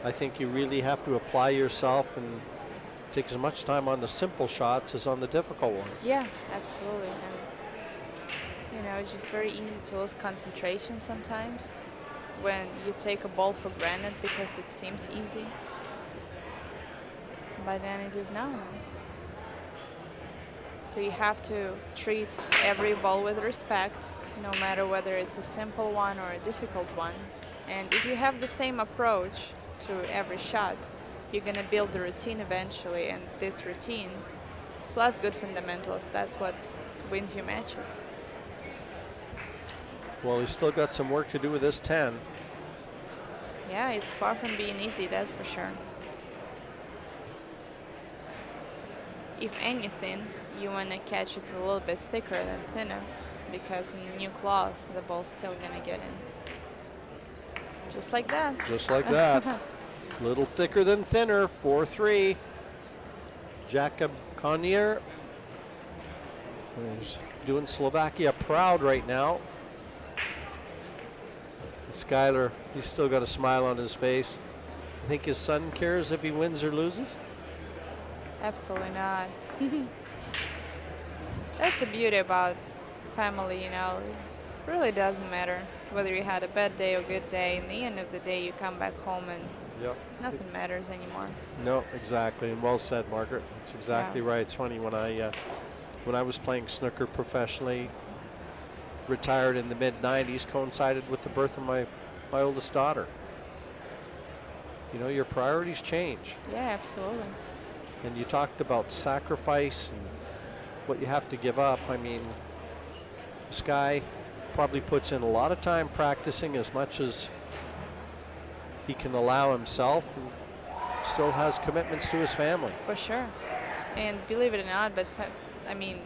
Speaker 1: I think you really have to apply yourself and take as much time on the simple shots as on the difficult ones.
Speaker 2: Yeah, absolutely. And, you know, it's just very easy to lose concentration sometimes when you take a ball for granted because it seems easy. But then it is not. So you have to treat every ball with respect, no matter whether it's a simple one or a difficult one. And if you have the same approach to every shot, you're going to build the routine eventually, and this routine, plus good fundamentals, that's what wins you matches.
Speaker 1: Well, he's still got some work to do with this 10.
Speaker 2: Yeah, it's far from being easy, that's for sure. If anything, you want to catch it a little bit thicker than thinner, because in the new cloth, the ball's still going to get in. Just like that.
Speaker 1: Just like that. Little thicker than thinner, 4-3. Jakub KONIAR is doing Slovakia proud right now. And Skyler, he's still got a smile on his face. I think his son cares if he wins or loses?
Speaker 2: Absolutely not. That's the beauty about family, you know. really doesn't matter whether you had a bad day or good day. In the end of the day, you come back home and nothing matters anymore.
Speaker 1: No, exactly, and well said, Margaret. That's exactly right. It's funny, when I was playing snooker professionally, retired in the mid-90s, coincided with the birth of my oldest daughter. You know, your priorities change.
Speaker 2: Yeah, absolutely.
Speaker 1: And you talked about sacrifice and what you have to give up. I mean, this guy probably puts in a lot of time practicing, as much as he can allow himself, and still has commitments to his family.
Speaker 2: For sure. And believe it or not, but I mean,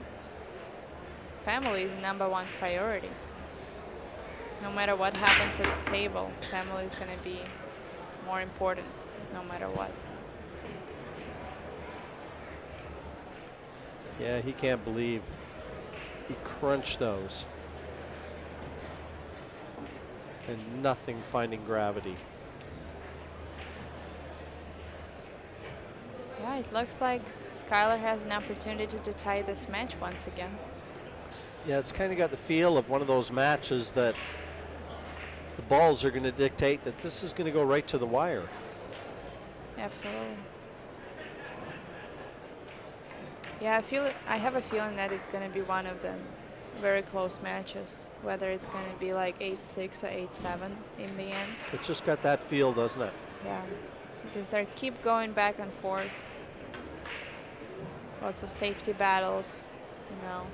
Speaker 2: family is #1 priority. No matter what happens at the table, family is going to be more important, no matter what.
Speaker 1: Yeah, he can't believe he crunched those. And nothing finding gravity.
Speaker 2: Yeah, it looks like Skyler has an opportunity to tie this match once again.
Speaker 1: Yeah, it's kind of got the feel of one of those matches that the balls are going to dictate that this is going to go right to the wire.
Speaker 2: Absolutely. Yeah, I have a feeling that it's going to be one of the very close matches, whether it's going to be like 8-6 or 8-7 in the end.
Speaker 1: It's just got that feel, doesn't it?
Speaker 2: Yeah, because they keep going back and forth. Lots of safety battles, you know.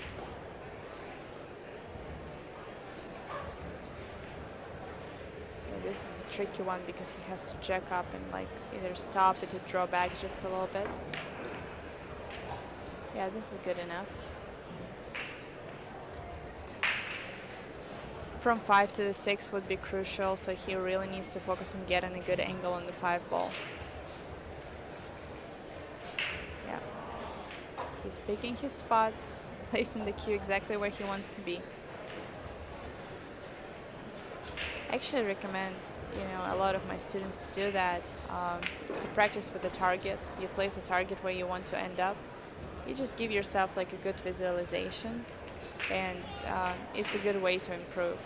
Speaker 2: This is a tricky one because he has to jack up and like either stop it or draw back just a little bit. Yeah, this is good enough. From 5 to the 6 would be crucial, so he really needs to focus on getting a good angle on the 5 ball. Yeah. He's picking his spots, placing the cue exactly where he wants to be. I actually recommend, you know, a lot of my students to do that, to practice with the target. You place a target where you want to end up. You just give yourself like a good visualization, and it's a good way to improve.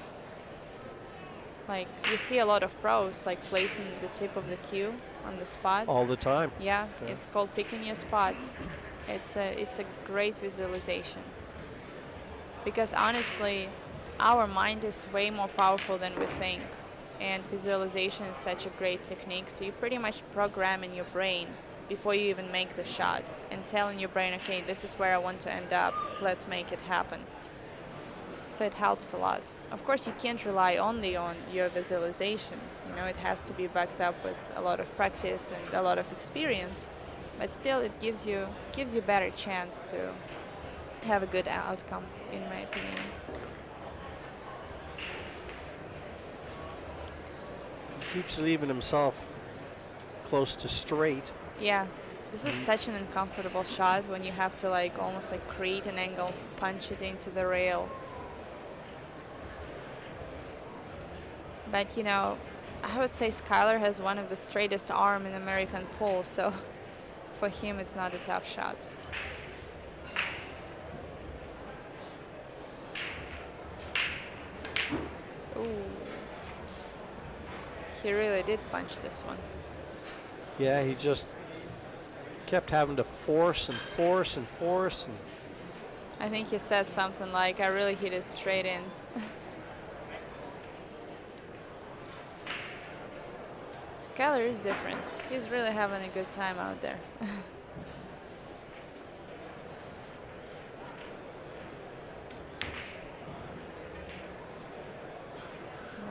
Speaker 2: Like, you see a lot of pros like placing the tip of the cue on the spot.
Speaker 1: All the time.
Speaker 2: Yeah, it's called picking your spots. It's a great visualization. Because honestly, our mind is way more powerful than we think, and visualization is such a great technique. So you pretty much program in your brain before you even make the shot, and telling your brain, okay, this is where I want to end up, let's make it happen. So it helps a lot. Of course, you can't rely only on your visualization. You know, it has to be backed up with a lot of practice and a lot of experience, but still it gives you a better chance to have a good outcome, in my opinion.
Speaker 1: Keeps leaving himself close to straight.
Speaker 2: Yeah, this is such an uncomfortable shot when you have to like almost like create an angle, punch it into the rail. But you know, I would say Skyler has one of the straightest arm in American pool, so for him it's not a tough shot. Ooh. He really did punch this one.
Speaker 1: Yeah, he just kept having to force and force and force. And
Speaker 2: I think he said something like, I really hit it straight in. Skyler is different. He's really having a good time out there.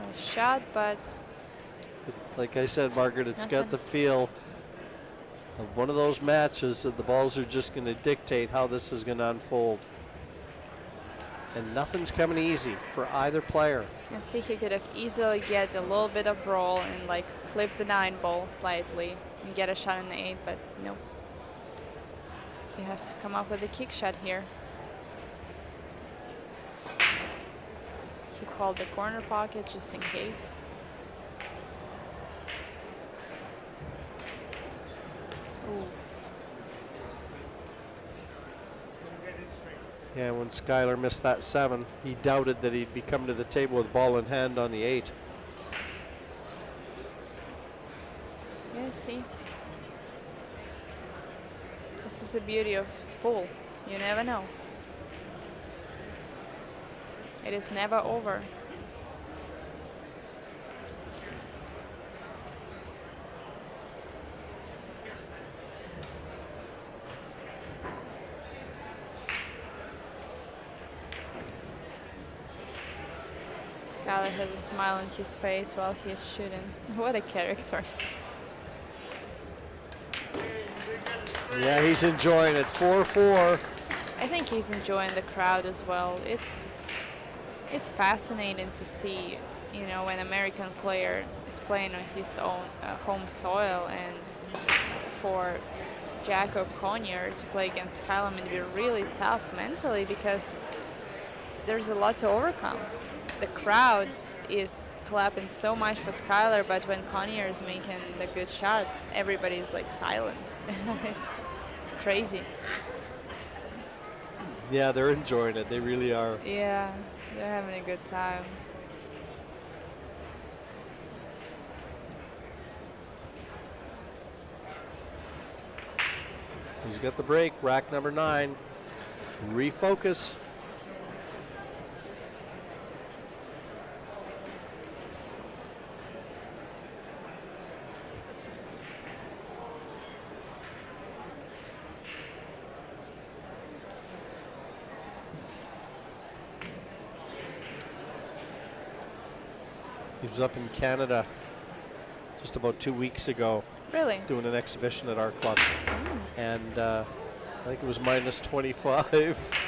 Speaker 2: Nice shot, but
Speaker 1: like I said, Margaret, it's got the feel of one of those matches that the balls are just going to dictate how this is going to unfold. And nothing's coming easy for either player.
Speaker 2: And see, he could have easily get a little bit of roll and like clip the 9 ball slightly and get a shot in the 8, but nope. He has to come up with a kick shot here. He called the corner pocket just in case. Oof.
Speaker 1: Yeah, when Skyler missed that 7, he doubted that he'd be coming to the table with ball in hand on the 8.
Speaker 2: Yeah, see. This is the beauty of pool. You never know. It is never over. Skyler has a smile on his face while he is shooting. What a character.
Speaker 1: Yeah, he's enjoying it. 4-4.
Speaker 2: I think he's enjoying the crowd as well. It's fascinating to see, you know, when an American player is playing on his own home soil, and for Jakub KONIAR to play against Skyler would be really tough mentally because there's a lot to overcome. The crowd is clapping so much for Skyler, but when KONIAR is making the good shot, everybody is like silent. it's crazy.
Speaker 1: Yeah, they're enjoying it. They really are.
Speaker 2: Yeah, they're having a good time.
Speaker 1: He's got the break. Rack number 9. Refocus. He was up in Canada just about 2 weeks ago.
Speaker 2: Really?
Speaker 1: Doing an exhibition at our club. And I think it was minus 25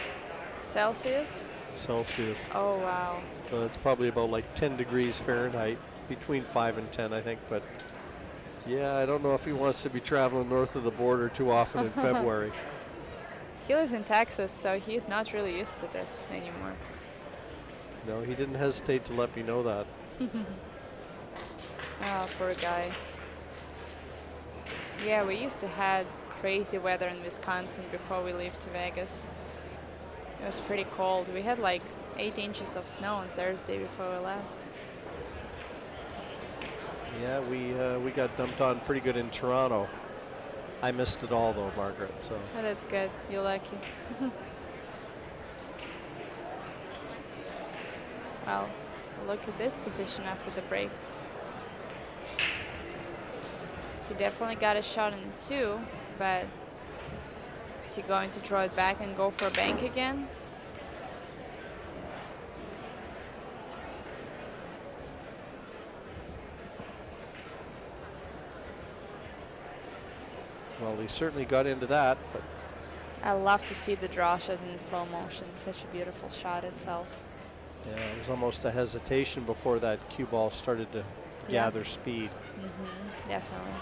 Speaker 2: Celsius?
Speaker 1: Celsius.
Speaker 2: Oh, wow.
Speaker 1: So that's probably about like 10 degrees Fahrenheit, between 5 and 10, I think. But yeah, I don't know if he wants to be traveling north of the border too often in February.
Speaker 2: He lives in Texas, so he's not really used to this anymore.
Speaker 1: No, he didn't hesitate to let me know that.
Speaker 2: Oh, poor guy. Yeah, we used to have crazy weather in Wisconsin before we left to Vegas. It was pretty cold. We had like 8 inches of snow on Thursday before we left.
Speaker 1: Yeah, we got dumped on pretty good in Toronto. I missed it all though, Margaret. So.
Speaker 2: Oh, that's good. You're lucky. Well, look at this position after the break. He definitely got a shot in 2, but is he going to draw it back and go for a bank again?
Speaker 1: Well, he certainly got into that, but
Speaker 2: I love to see the draw shot in slow motion. Such a beautiful shot itself.
Speaker 1: yeah, it was almost a hesitation before that cue ball started to gather speed.
Speaker 2: Definitely.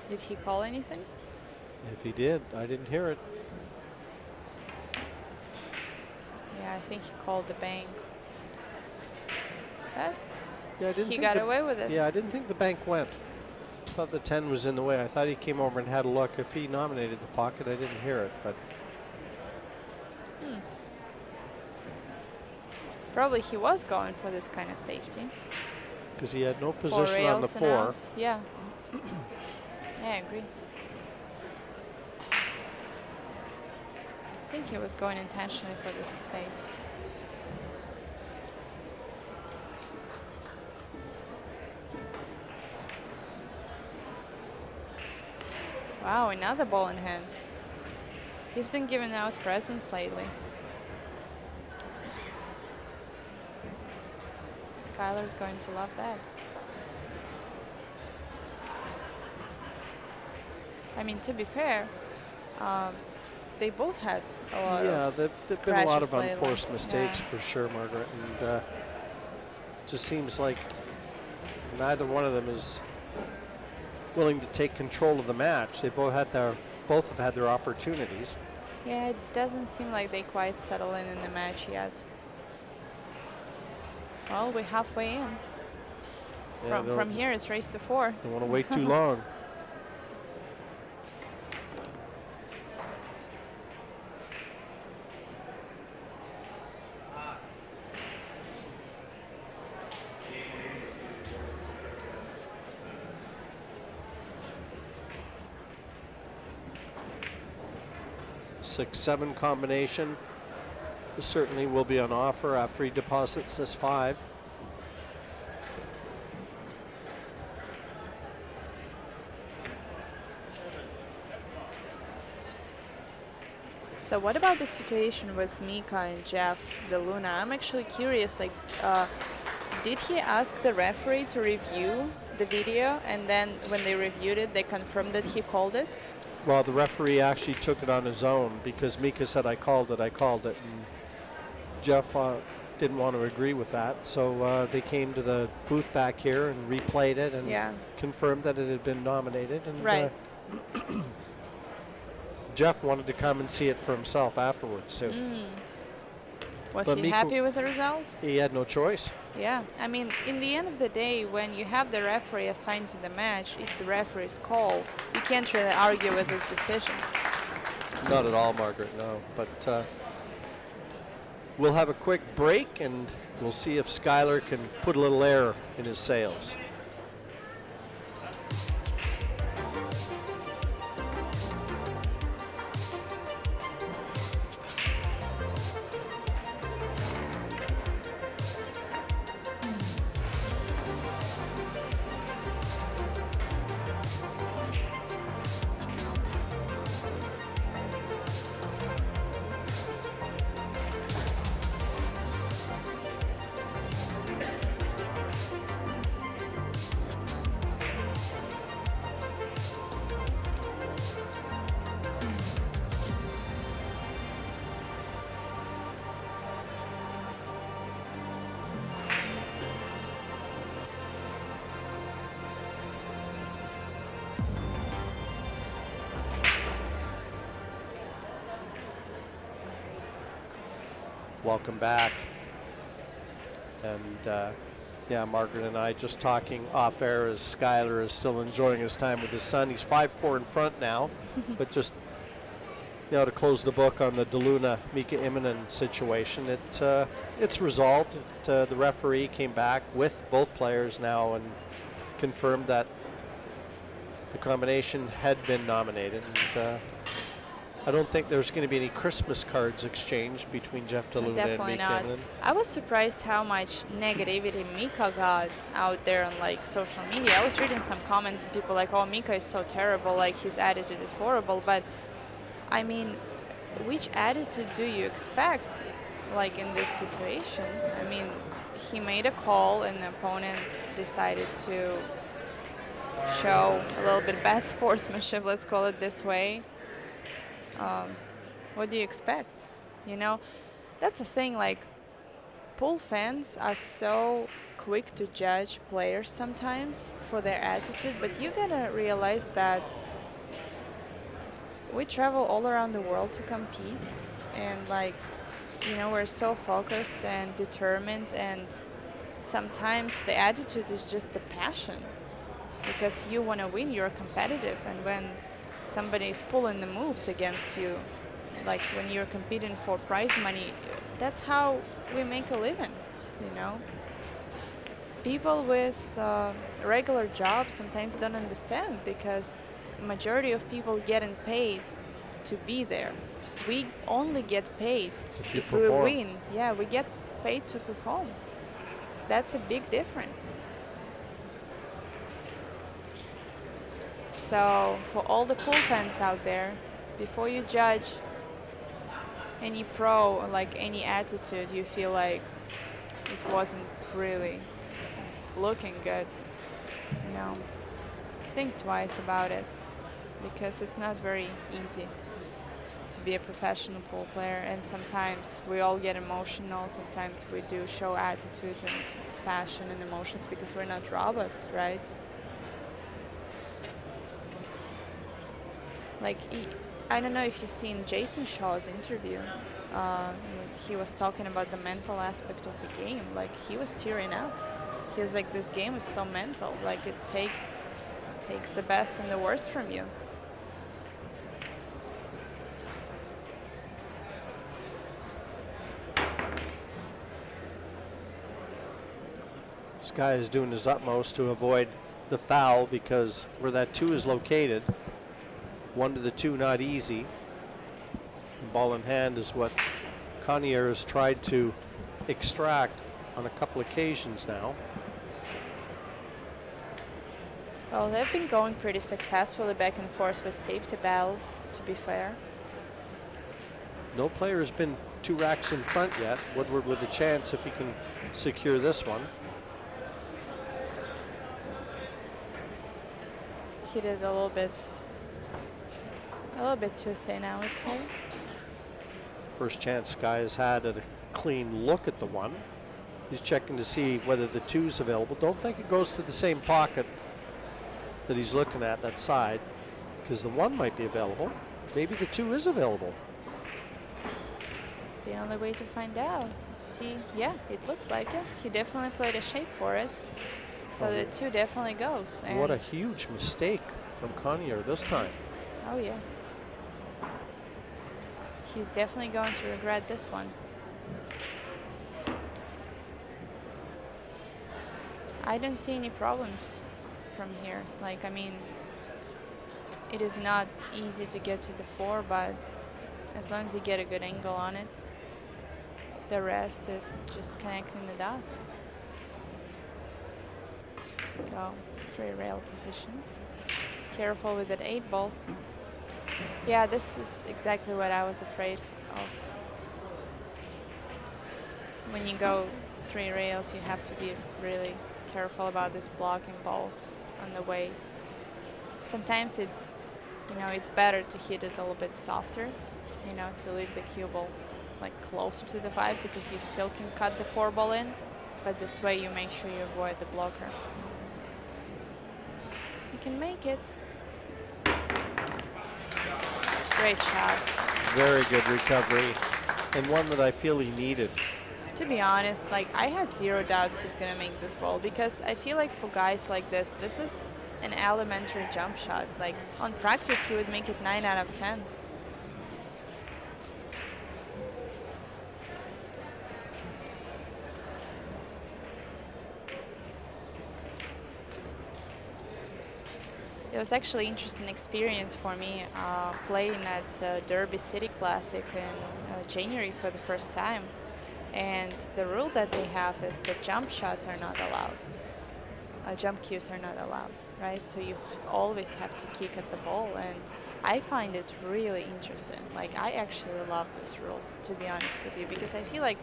Speaker 2: Did he call anything?
Speaker 1: If he did, I didn't hear it.
Speaker 2: Yeah, I think he called the bank. But
Speaker 1: Yeah, I didn't.
Speaker 2: he
Speaker 1: think
Speaker 2: got
Speaker 1: the-
Speaker 2: away with it.
Speaker 1: Yeah, I didn't think the bank went. I thought the 10 was in the way. I thought he came over and had a look. If he nominated the pocket, I didn't hear it, but
Speaker 2: Probably he was going for this kind of safety.
Speaker 1: because he had no
Speaker 2: 4
Speaker 1: position on the
Speaker 2: rails and
Speaker 1: 4.
Speaker 2: out. Yeah. Yeah, I agree. I think he was going intentionally for this save. Wow, another ball in hand. He's been giving out presents lately. Skyler's going to love that. I mean, to be fair, they both had a lot
Speaker 1: Yeah,
Speaker 2: of
Speaker 1: there've been a lot of
Speaker 2: scratches lately.
Speaker 1: unforced mistakes
Speaker 2: Yeah.
Speaker 1: for sure, Margaret. And just seems like neither one of them is willing to take control of the match. They both have had their opportunities.
Speaker 2: Yeah, it doesn't seem like they quite settle in the match yet. Well, we're halfway in.
Speaker 1: Yeah,
Speaker 2: From here, it's race to 4.
Speaker 1: Don't want to wait too long. Six, 7 combination. This certainly will be on offer after he deposits this 5.
Speaker 2: So what about the situation with Mika and Jeff DeLuna? I'm actually curious, like, did he ask the referee to review the video, and then when they reviewed it, they confirmed that he called it?
Speaker 1: Well, the referee actually took it on his own because Mika said, I called it, and Jeff didn't want to agree with that. So they came to the booth back here and replayed it and confirmed that it had been nominated. And
Speaker 2: right.
Speaker 1: Jeff wanted to come and see it for himself afterwards, too.
Speaker 2: Was he happy with the result?
Speaker 1: He had no choice.
Speaker 2: Yeah, I mean, in the end of the day, when you have the referee assigned to the match, it's the referee's call. You can't really argue with his decision.
Speaker 1: Not at all, Margaret, no. But we'll have a quick break, and we'll see if Skyler can put a little air in his sails. Welcome back. And yeah, Margaret and I just talking off air as Skyler is still enjoying his time with his son. He's 5-4 in front now, but just to close the book on the DeLuna Mika Immonen situation, it's resolved. The referee came back with both players now and confirmed that the combination had been nominated. And I don't think there's going to be any Christmas cards exchanged between Jeff DeLuna
Speaker 2: Definitely
Speaker 1: and Mika
Speaker 2: not.
Speaker 1: Immonen.
Speaker 2: I was surprised how much negativity Mika got out there on like social media. I was reading some comments and people like, oh, Mika is so terrible, like his attitude is horrible. But I mean, which attitude do you expect like in this situation? I mean, he made a call and the opponent decided to show a little bit bad sportsmanship, let's call it this way. What do you expect? You know, that's the thing, like, pool fans are so quick to judge players sometimes for their attitude, but you gotta realize that we travel all around the world to compete, and like, you know, we're so focused and determined, and sometimes the attitude is just the passion because you want to win, you're competitive, and when somebody is pulling the moves against you, like when you're competing for prize money, that's how we make a living, you know. People with regular jobs sometimes don't understand because majority of people getting paid to be there. We only get paid if we win. Yeah, we get paid to perform. That's a big difference. So for all the pool fans out there, before you judge any pro or like any attitude you feel like it wasn't really looking good, you know, think twice about it because it's not very easy. to be a professional pool player, and sometimes we all get emotional. Sometimes we do show attitude and passion and emotions because we're not robots, right? Like, I don't know if you've seen Jason Shaw's interview. He was talking about the mental aspect of the game. Like, he was tearing up. He was like, this game is so mental. Like, it takes the best and the worst from you.
Speaker 1: This guy is doing his utmost to avoid the foul because where that 2 is located, 1 to the 2 not easy. The ball in hand is what KONIAR has tried to extract on a couple occasions now.
Speaker 2: Well, they've been going pretty successfully back and forth with safety battles, to be fair.
Speaker 1: No player has been 2 racks in front yet. Woodward with a chance if he can secure this one.
Speaker 2: Hit it a little bit too thin, I would say.
Speaker 1: First chance Sky has had at a clean look at the 1. He's checking to see whether the 2's available. Don't think it goes to the same pocket that he's looking at, that side, because the 1 might be available. Maybe the 2 is available.
Speaker 2: The only way to find out. See, yeah, it looks like it. He definitely played a shape for it. So the 2 definitely goes. And
Speaker 1: what a huge mistake from KONIAR this time.
Speaker 2: oh yeah. He's definitely going to regret this one. I don't see any problems from here. Like, I mean, it is not easy to get to the 4, but as long as you get a good angle on it, the rest is just connecting the dots. Go 3 rail position. Careful with that 8 ball. Yeah, this is exactly what I was afraid of. When you go 3 rails, you have to be really careful about this blocking balls on the way. Sometimes it's, you know, it's better to hit it a little bit softer, you know, to leave the cue ball like closer to the 5 because you still can cut the 4 ball in, but this way you make sure you avoid the blocker. You can make it. Great shot.
Speaker 1: Very good recovery, and one that I feel he needed.
Speaker 2: To be honest, like, I had 0 doubts he's gonna make this ball because I feel like for guys like this is an elementary jump shot. Like, on practice, he would make it 9 out of 10. It was actually an interesting experience for me playing at Derby City Classic in January for the first time. And the rule that they have is that jump shots are not allowed. Jump cues are not allowed, right? So you always have to kick at the ball. And I find it really interesting. Like, I actually love this rule, to be honest with you, because I feel like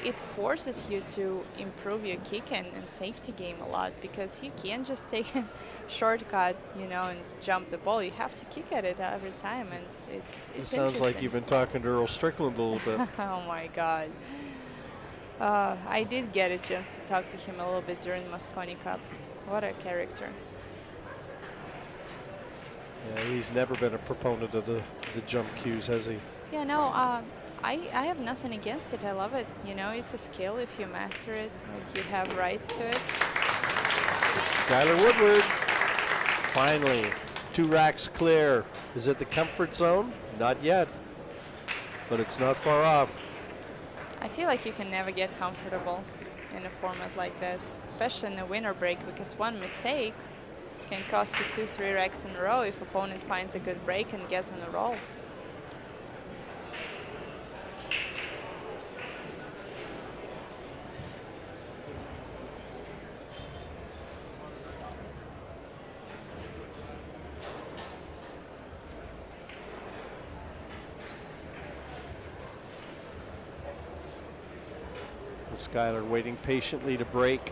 Speaker 2: it forces you to improve your kicking and safety game a lot, because you can't just take a shortcut, you know, and jump the ball. You have to kick at it every time, and it's
Speaker 1: It sounds like you've been talking to Earl Strickland a little bit.
Speaker 2: Oh my God. I did get a chance to talk to him a little bit during Mosconi Cup. What a character.
Speaker 1: Yeah, he's never been a proponent of the jump cues, has he?
Speaker 2: Yeah, no, I have nothing against it. I love it. You know, it's a skill if you master it. Like, you have rights to it.
Speaker 1: Skyler Woodward, finally, 2 racks clear. Is it the comfort zone? Not yet, but it's not far off.
Speaker 2: I feel like you can never get comfortable in a format like this, especially in a winner break, because one mistake can cost you 2-3 racks in a row if opponent finds a good break and gets on a roll.
Speaker 1: Skyler waiting patiently to break.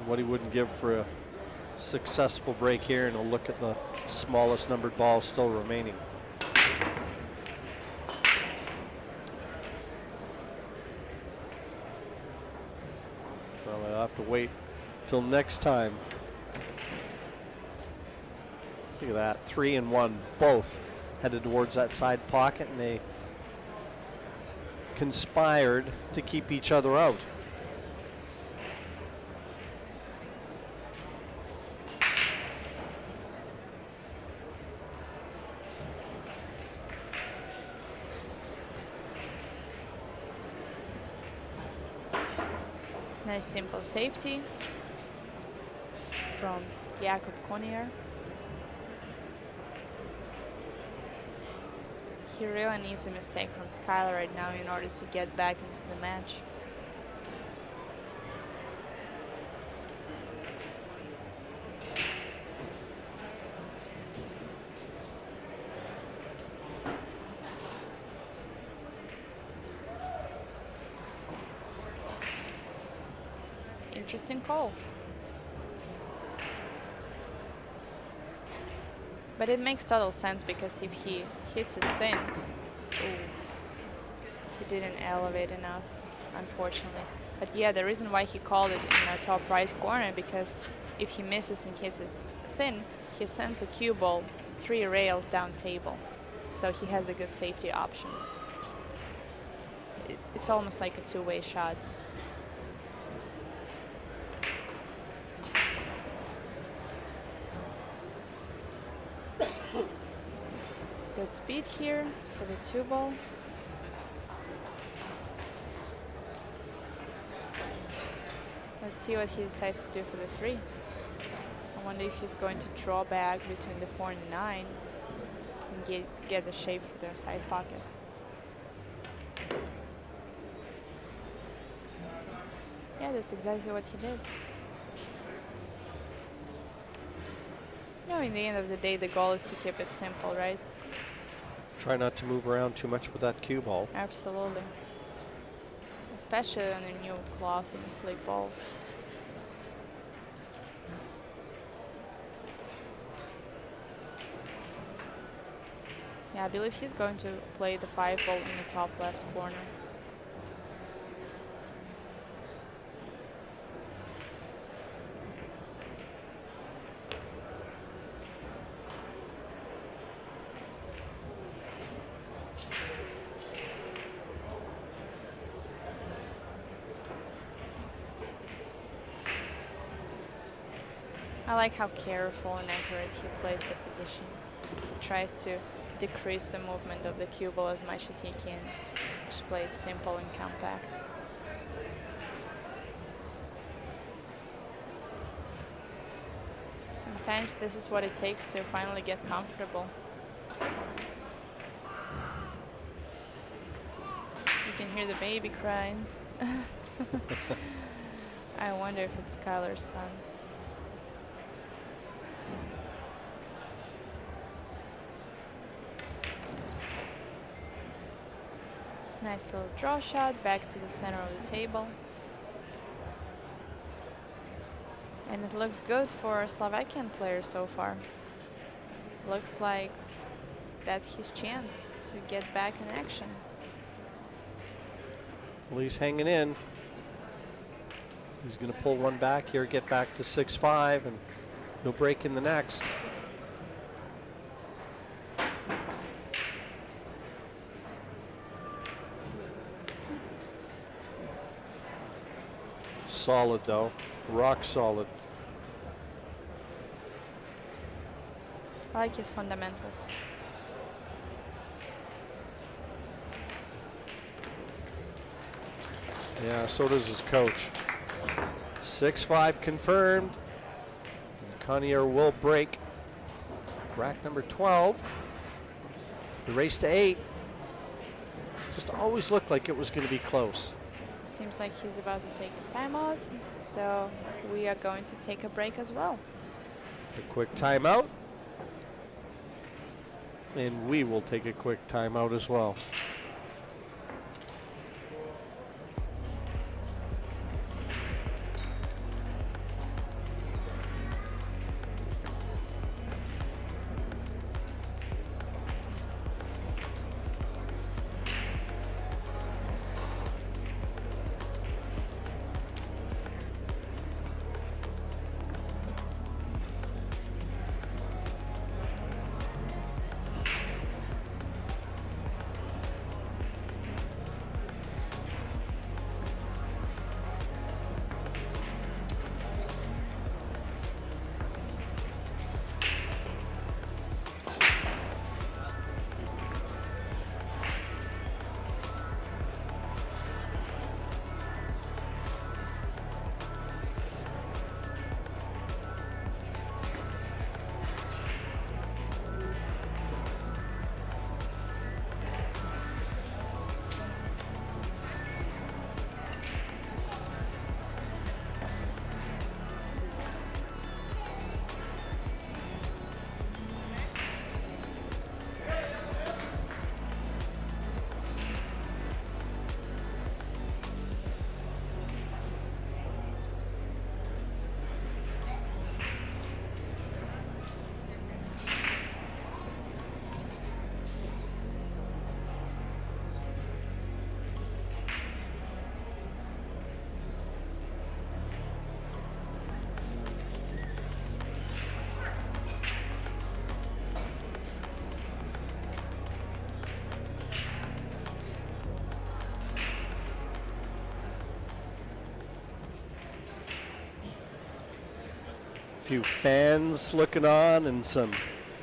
Speaker 1: what he wouldn't give for a successful break here, and he'll look at the smallest numbered ball still remaining. Well, I'll have to wait till next time. Look at that, 3 and 1, both headed towards that side pocket, and they conspired to keep each other out.
Speaker 2: Nice simple safety from Jakub KONIAR. He really needs a mistake from Skyler right now in order to get back into the match. Interesting call. But it makes total sense, because if he hits it thin, he didn't elevate enough, unfortunately. But yeah, the reason why he called it in the top right corner, because if he misses and hits it thin, he sends a cue ball 3 rails down table. So he has a good safety option. It's almost like a two-way shot. Good speed here for the 2 ball. Let's see what he decides to do for the 3. I wonder if he's going to draw back between the 4 and 9 and get the shape for their side pocket. Yeah, that's exactly what he did. No, in the end of the day, the goal is to keep it simple, right?
Speaker 1: Try not to move around too much with that cue ball.
Speaker 2: Absolutely. Especially on the new glossy and slick balls. Yeah, I believe he's going to play the 5 ball in the top left corner. I like how careful and accurate he plays the position. He tries to decrease the movement of the cue ball as much as he can. Just play it simple and compact. Sometimes this is what it takes to finally get comfortable. You can hear the baby crying. I wonder if it's Skyler's son. Nice little draw shot back to the center of the table. And it looks good for a Slovakian player so far. Looks like that's his chance to get back in action.
Speaker 1: Well, he's hanging in. He's going to pull one back here, get back to 6-5, and he'll break in the next. Solid though, rock solid.
Speaker 2: I like his fundamentals.
Speaker 1: Yeah, so does his coach. 6-5 confirmed. And KONIAR will break rack number 12. The race to 8 just always looked like it was going to be close.
Speaker 2: It seems like he's about to take a timeout, so we are going to take a break as well.
Speaker 1: A quick timeout. And we will take a quick timeout as well. few fans looking on and some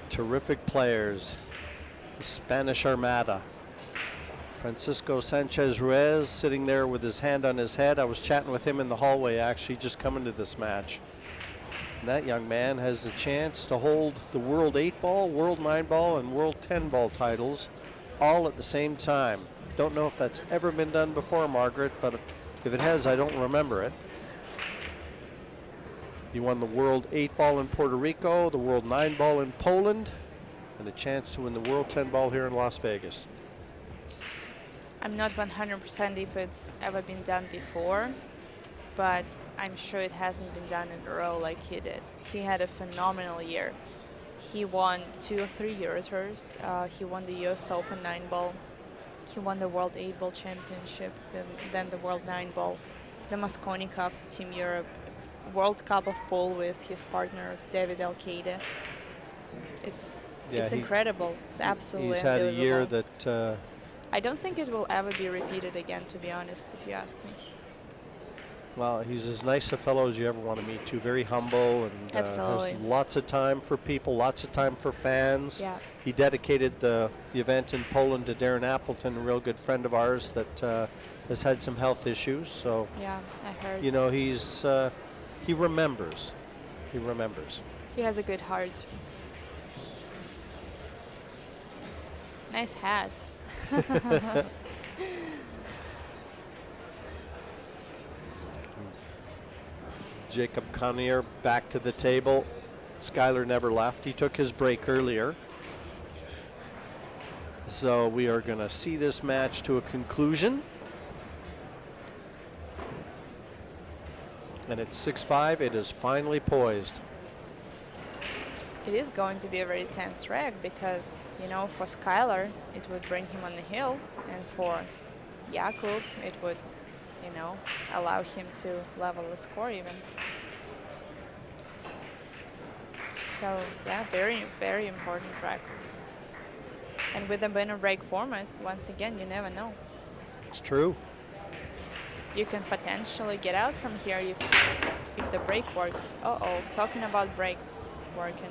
Speaker 1: terrific players. The Spanish Armada. Francisco Sanchez Ruiz sitting there with his hand on his head. I was chatting with him in the hallway, actually, just coming to this match. And that young man has the chance to hold the World 8-ball, World 9-ball, and World 10-ball titles all at the same time. Don't know if that's ever been done before, Margaret, but if it has, I don't remember it. He won the World 8-ball in Puerto Rico, the World 9-ball in Poland, and a chance to win the World 10-ball here in Las Vegas.
Speaker 2: I'm not 100% if it's ever been done before, but I'm sure it hasn't been done in a row like he did. He had a phenomenal year. He won 2 or 3 Euros. He won the US Open 9-ball. He won the World 8-ball championship, then the World 9-ball, the Mosconi Cup, Team Europe, World Cup of Pool with his partner David Alcaide. It's incredible. It's absolutely
Speaker 1: He's had a year
Speaker 2: unbelievable.
Speaker 1: that
Speaker 2: I don't think it will ever be repeated again, to be honest, if you ask me.
Speaker 1: well, he's as nice a fellow as you ever want to meet, too. Very humble and has lots of time for people, lots of time for fans.
Speaker 2: Yeah.
Speaker 1: He dedicated the event in Poland to Darren Appleton, a real good friend of ours that has had some health issues. So,
Speaker 2: Yeah, I heard.
Speaker 1: you know, he remembers. He remembers.
Speaker 2: He has a good heart. Nice hat.
Speaker 1: Jakub KONIAR back to the table. Skyler never left. He took his break earlier. So we are going to see this match to a conclusion. And at 6-5, it is finally poised.
Speaker 2: It is going to be a very tense track because, you know, for Skyler, it would bring him on the hill, and for Jakub, it would, you know, allow him to level the score even. So, yeah, very, very important track. And with the winner break format, once again, you never know.
Speaker 1: It's true.
Speaker 2: You can potentially get out from here if the break works. Uh-oh, talking about break working.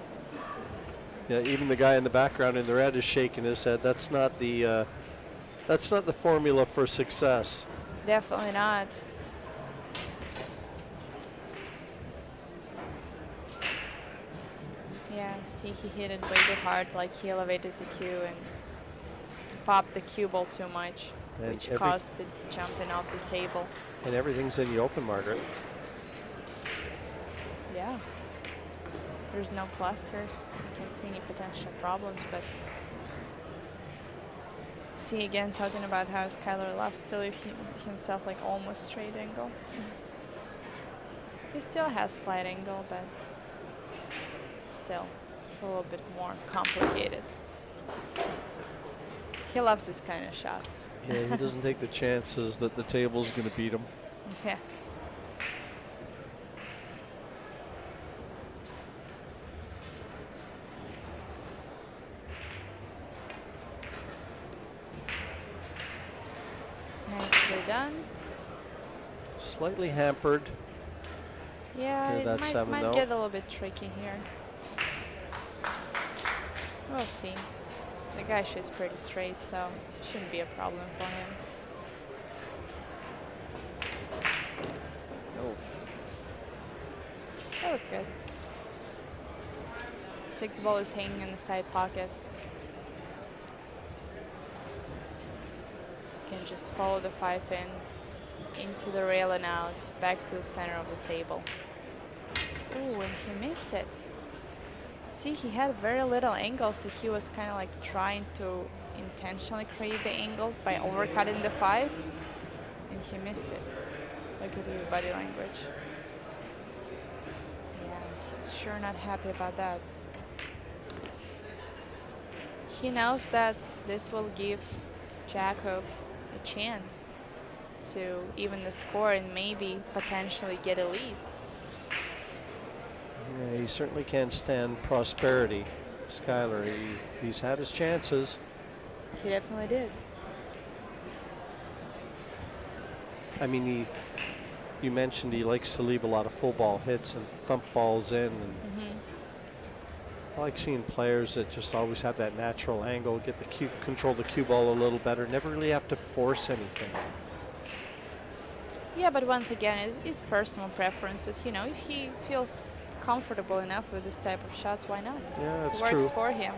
Speaker 1: Yeah, even the guy in the background in the red is shaking his head. That's not the formula for success.
Speaker 2: Definitely not. Yeah, see, he hit it way too hard, like he elevated the cue and popped the cue ball too much,
Speaker 1: And
Speaker 2: which caused it jumping off the table.
Speaker 1: And everything's in the open, Margaret.
Speaker 2: Yeah. There's no clusters. You can't see any potential problems, but see again talking about how Skyler loves to leave himself like almost straight angle. He still has slight angle, but still it's a little bit more complicated. He loves this kind of shots.
Speaker 1: Yeah, he doesn't take the chances that the table's going to beat him.
Speaker 2: Yeah. Nicely done.
Speaker 1: Slightly hampered.
Speaker 2: Yeah,
Speaker 1: Hear that
Speaker 2: it
Speaker 1: 7
Speaker 2: might
Speaker 1: though.
Speaker 2: get a little bit tricky here. We'll see. The guy shoots pretty straight, so shouldn't be a problem for him. That was good. 6 ball is hanging in the side pocket. You can just follow the 5 in, into the rail and out, back to the center of the table. Ooh, and he missed it. See, he had very little angle, so he was kind of like trying to intentionally create the angle by overcutting the 5, and he missed it. Look at his body language. Yeah, he's sure not happy about that. He knows that this will give Jakub a chance to even the score and maybe potentially get a lead.
Speaker 1: Yeah, he certainly can't stand prosperity, Skyler. He's had his chances.
Speaker 2: He definitely did.
Speaker 1: I mean, You mentioned he likes to leave a lot of full ball hits and thump balls in. And I like seeing players that just always have that natural angle, get the cue, control the cue ball a little better, never really have to force anything.
Speaker 2: Yeah, but once again, it's personal preferences. You know, if he feels comfortable enough with this type of shots, why not?
Speaker 1: Yeah, that's
Speaker 2: it works
Speaker 1: true.
Speaker 2: for him.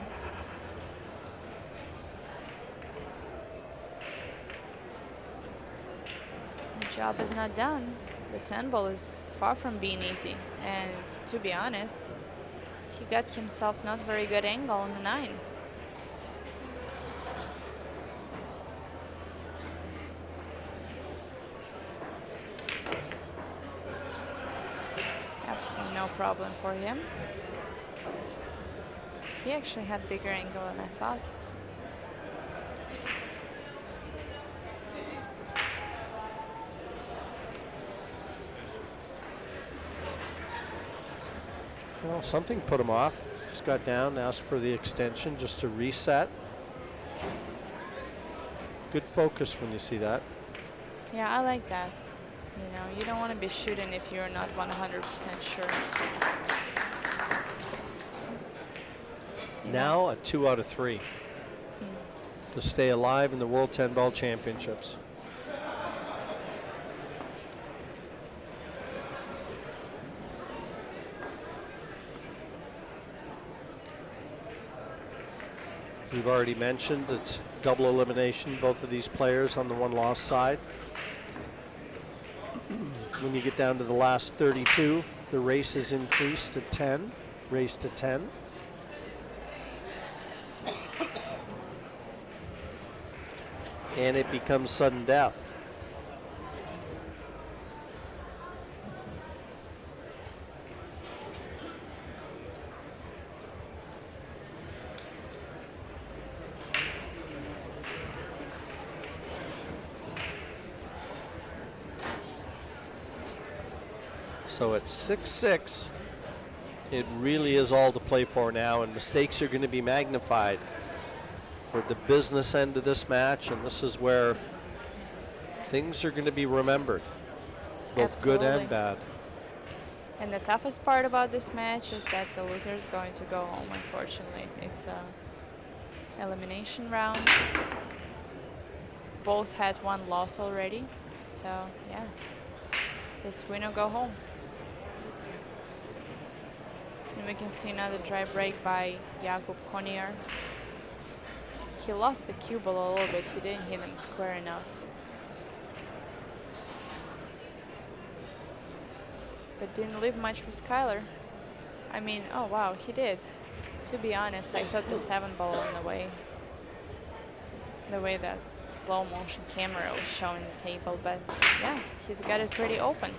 Speaker 2: The job is not done. The 10 ball is far from being easy. And to be honest, he got himself not very good angle on the 9. Absolutely no problem for him. He actually had bigger angle than I thought.
Speaker 1: Well, something put him off. Just got down, asked for the extension just to reset. Good focus when you see that. Yeah,
Speaker 2: I like that. You know, you don't want to be shooting if you're not 100% sure.
Speaker 1: Now a 2 out of 3 to stay alive in the World 10 Ball Championships. We've already mentioned it's double elimination, both of these players on the one-loss side. When you get down to the last 32, the race is increased to 10, race to 10. And it becomes sudden death. So at 6-6, it really is all to play for now, and mistakes are going to be magnified for the business end of this match, and this is where things are going to be remembered, both
Speaker 2: Absolutely.
Speaker 1: good and bad.
Speaker 2: And the toughest part about this match is that the loser is going to go home, unfortunately. It's a elimination round. Both had one loss already, so yeah, this winner go home. And we can see another dry break by Jakub KONIAR. He lost the cue ball a little bit. He didn't hit him square enough. But didn't leave much for Skyler. I mean, oh wow, he did. To be honest, I thought the 7 ball on the way. The way that slow motion camera was showing the table, but yeah, he's got it pretty open.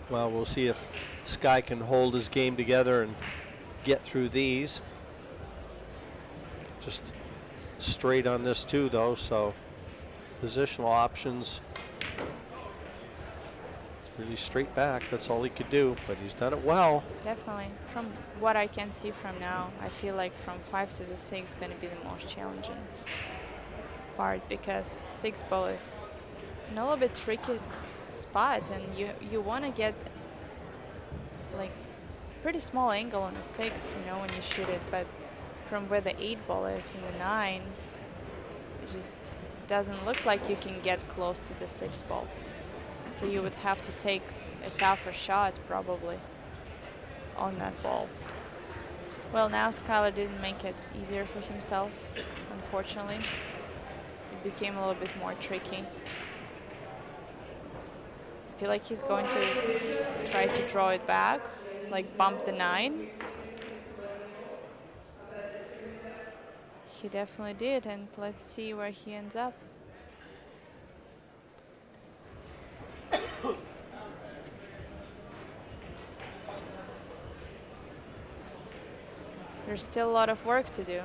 Speaker 1: Well, we'll see if Sky can hold his game together and get through these. Just straight on this too, though, so positional options. It's really straight back. That's all he could do, but he's done it well.
Speaker 2: Definitely. From what I can see from now, I feel like from 5 to the 6 is going to be the most challenging part, because 6 ball is a little bit tricky spot, and you want to get like pretty small angle on the 6, you know, when you shoot it, but from where the 8 ball is in the 9, it just doesn't look like you can get close to the 6 ball. So you would have to take a tougher shot probably on that ball. Well, now Skyler didn't make it easier for himself, unfortunately. It became a little bit more tricky. I feel like he's going to try to draw it back, like bump the 9. He definitely did, and let's see where he ends up. There's still a lot of work to do.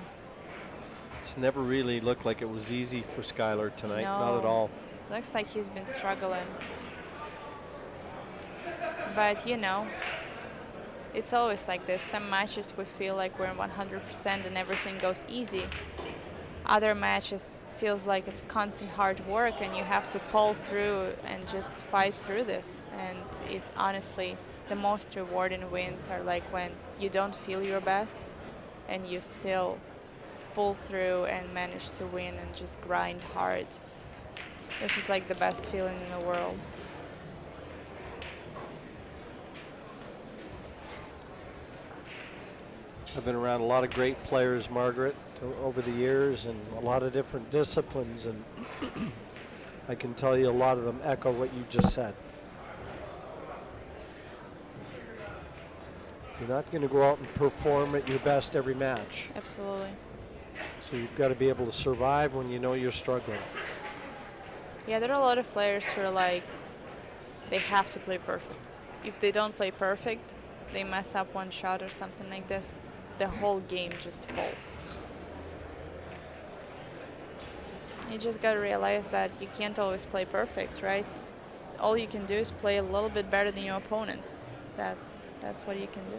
Speaker 1: It's never really looked like it was easy for Skyler tonight,
Speaker 2: No,
Speaker 1: not at all.
Speaker 2: Looks like he's been struggling. But, you know, it's always like this. Some matches we feel like we're 100% and everything goes easy. other matches feels like it's constant hard work and you have to pull through and just fight through this. And it honestly, the most rewarding wins are like when you don't feel your best and you still pull through and manage to win and just grind hard. This is like the best feeling in the world.
Speaker 1: I've been around a lot of great players, Margaret, over the years, and a lot of different disciplines, and I can tell you a lot of them echo what you just said. You're not going to go out and perform at your best every match.
Speaker 2: Absolutely.
Speaker 1: So you've got to be able to survive when you know you're struggling.
Speaker 2: Yeah, there are a lot of players who are like, they have to play perfect. If they don't play perfect, they mess up one shot or something like this, the whole game just falls. You just gotta realize that you can't always play perfect, right? All you can do is play a little bit better than your opponent. That's what you can do.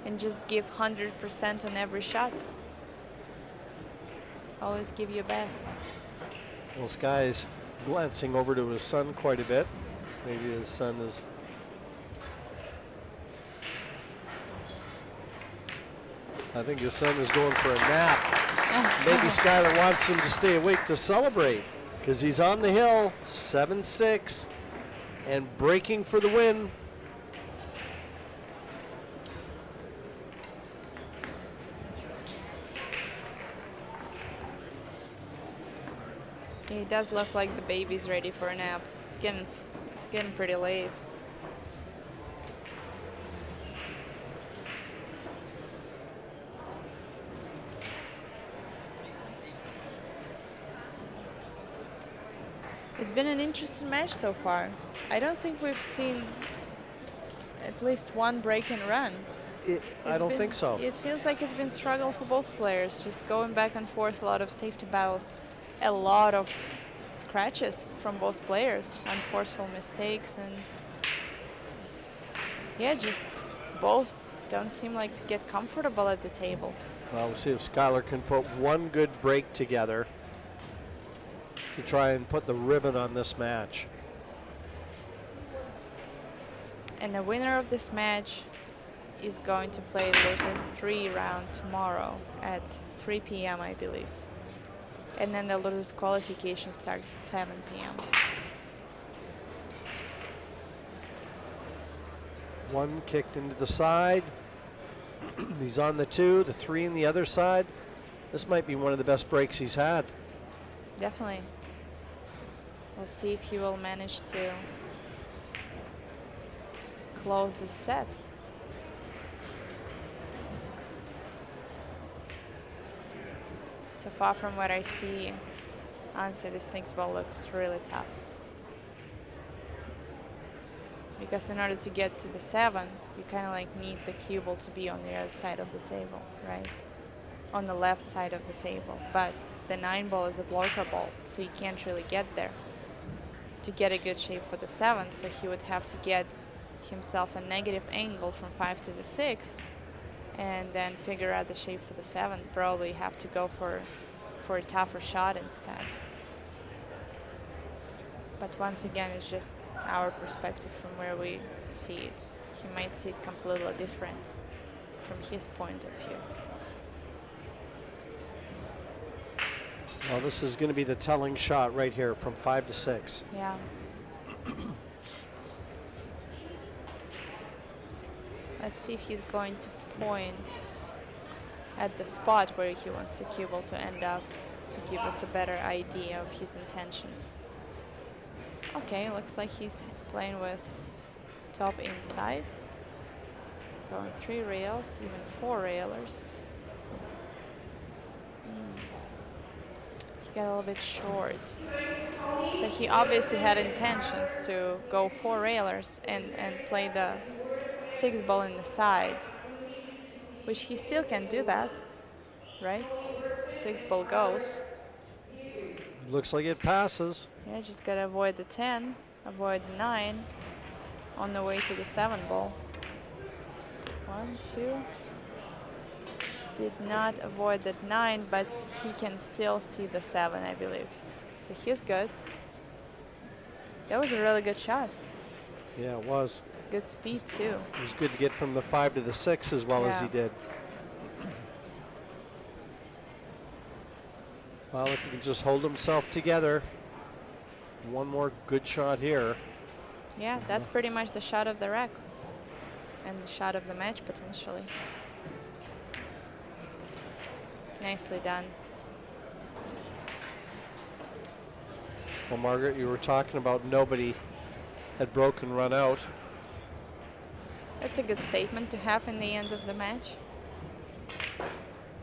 Speaker 2: And just give 100% on every shot. Always give your best.
Speaker 1: Well, Sky's glancing over to his son quite a bit. Maybe his son is... I think his son is going for a nap. Maybe Skyler wants him to stay awake to celebrate because he's on the hill, 7-6, and breaking for the win.
Speaker 2: It does look like the baby's ready for a nap. It's getting pretty late. It's been an interesting match so far. I don't think we've seen at least one break and run.
Speaker 1: I don't think so.
Speaker 2: It feels like it's been struggle for both players, just going back and forth, a lot of safety battles, a lot of scratches from both players, unforceful mistakes, and yeah, just both don't seem like to get comfortable at the table.
Speaker 1: Well, we'll see if Skyler can put one good break together to try and put the ribbon on this match.
Speaker 2: And the winner of this match is going to play the losers 3 round tomorrow at 3 p.m. I believe. And then the losers qualification starts at 7 p.m.
Speaker 1: One kicked into the side. He's on the 2, the 3 on the other side. This might be one of the best breaks he's had.
Speaker 2: Definitely. We'll see if he will manage to close this set. So far from what I see, honestly, the 6 ball looks really tough. Because in order to get to the 7, you kind of like need the cue ball to be on the other side of the table, right? On the left side of the table. But the 9 ball is a blocker ball, so you can't really get there to get a good shape for the 7. So he would have to get himself a negative angle from 5 to the 6 and then figure out the shape for the 7. Probably have to go for a tougher shot instead. But once again, it's just our perspective from where we see it. He might see it completely different from his point of view.
Speaker 1: Well, this is going to be the telling shot right here from 5 to 6.
Speaker 2: Yeah. Let's see if he's going to point at the spot where he wants the cue ball to end up to give us a better idea of his intentions. Okay, looks like he's playing with top inside. Going 3 rails, even 4 railers. He got a little bit short. So he obviously had intentions to go 4 railers and play the 6 ball in the side, which he still can do that, right? 6 ball goes.
Speaker 1: Looks like it passes.
Speaker 2: Yeah, just gotta avoid the 10, avoid the 9 on the way to the 7 ball. 1, 2. did not avoid that 9, but he can still see the 7, I believe. So he's good. That was a really good shot.
Speaker 1: Yeah, it was.
Speaker 2: Good speed too.
Speaker 1: It was good to get from the 5 to the 6 as well as he did. Well, if he can just hold himself together, one more good shot here.
Speaker 2: Yeah, that's pretty much the shot of the rack and the shot of the match potentially. Nicely done.
Speaker 1: Well, Margaret, you were talking about nobody had broken run out.
Speaker 2: That's a good statement to have in the end of the match.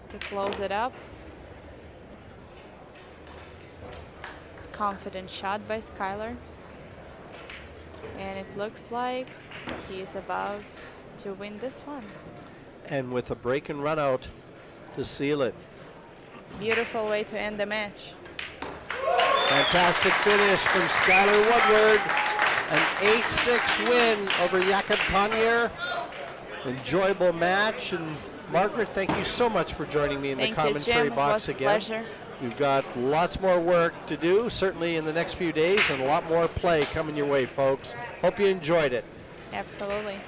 Speaker 2: To close it up. Confident shot by Skyler. And it looks like he's about to win this one.
Speaker 1: And with a break and run out to seal it.
Speaker 2: Beautiful way to end the match.
Speaker 1: Fantastic finish from Skyler WOODWARD. An 8-6 win over Jakub KONIAR. Enjoyable match. And Margaret, thank you so much for joining me in the commentary box again.
Speaker 2: It was a pleasure.
Speaker 1: We've got lots more work to do, certainly in the next few days, and a lot more play coming your way, folks. Hope you enjoyed it.
Speaker 2: Absolutely.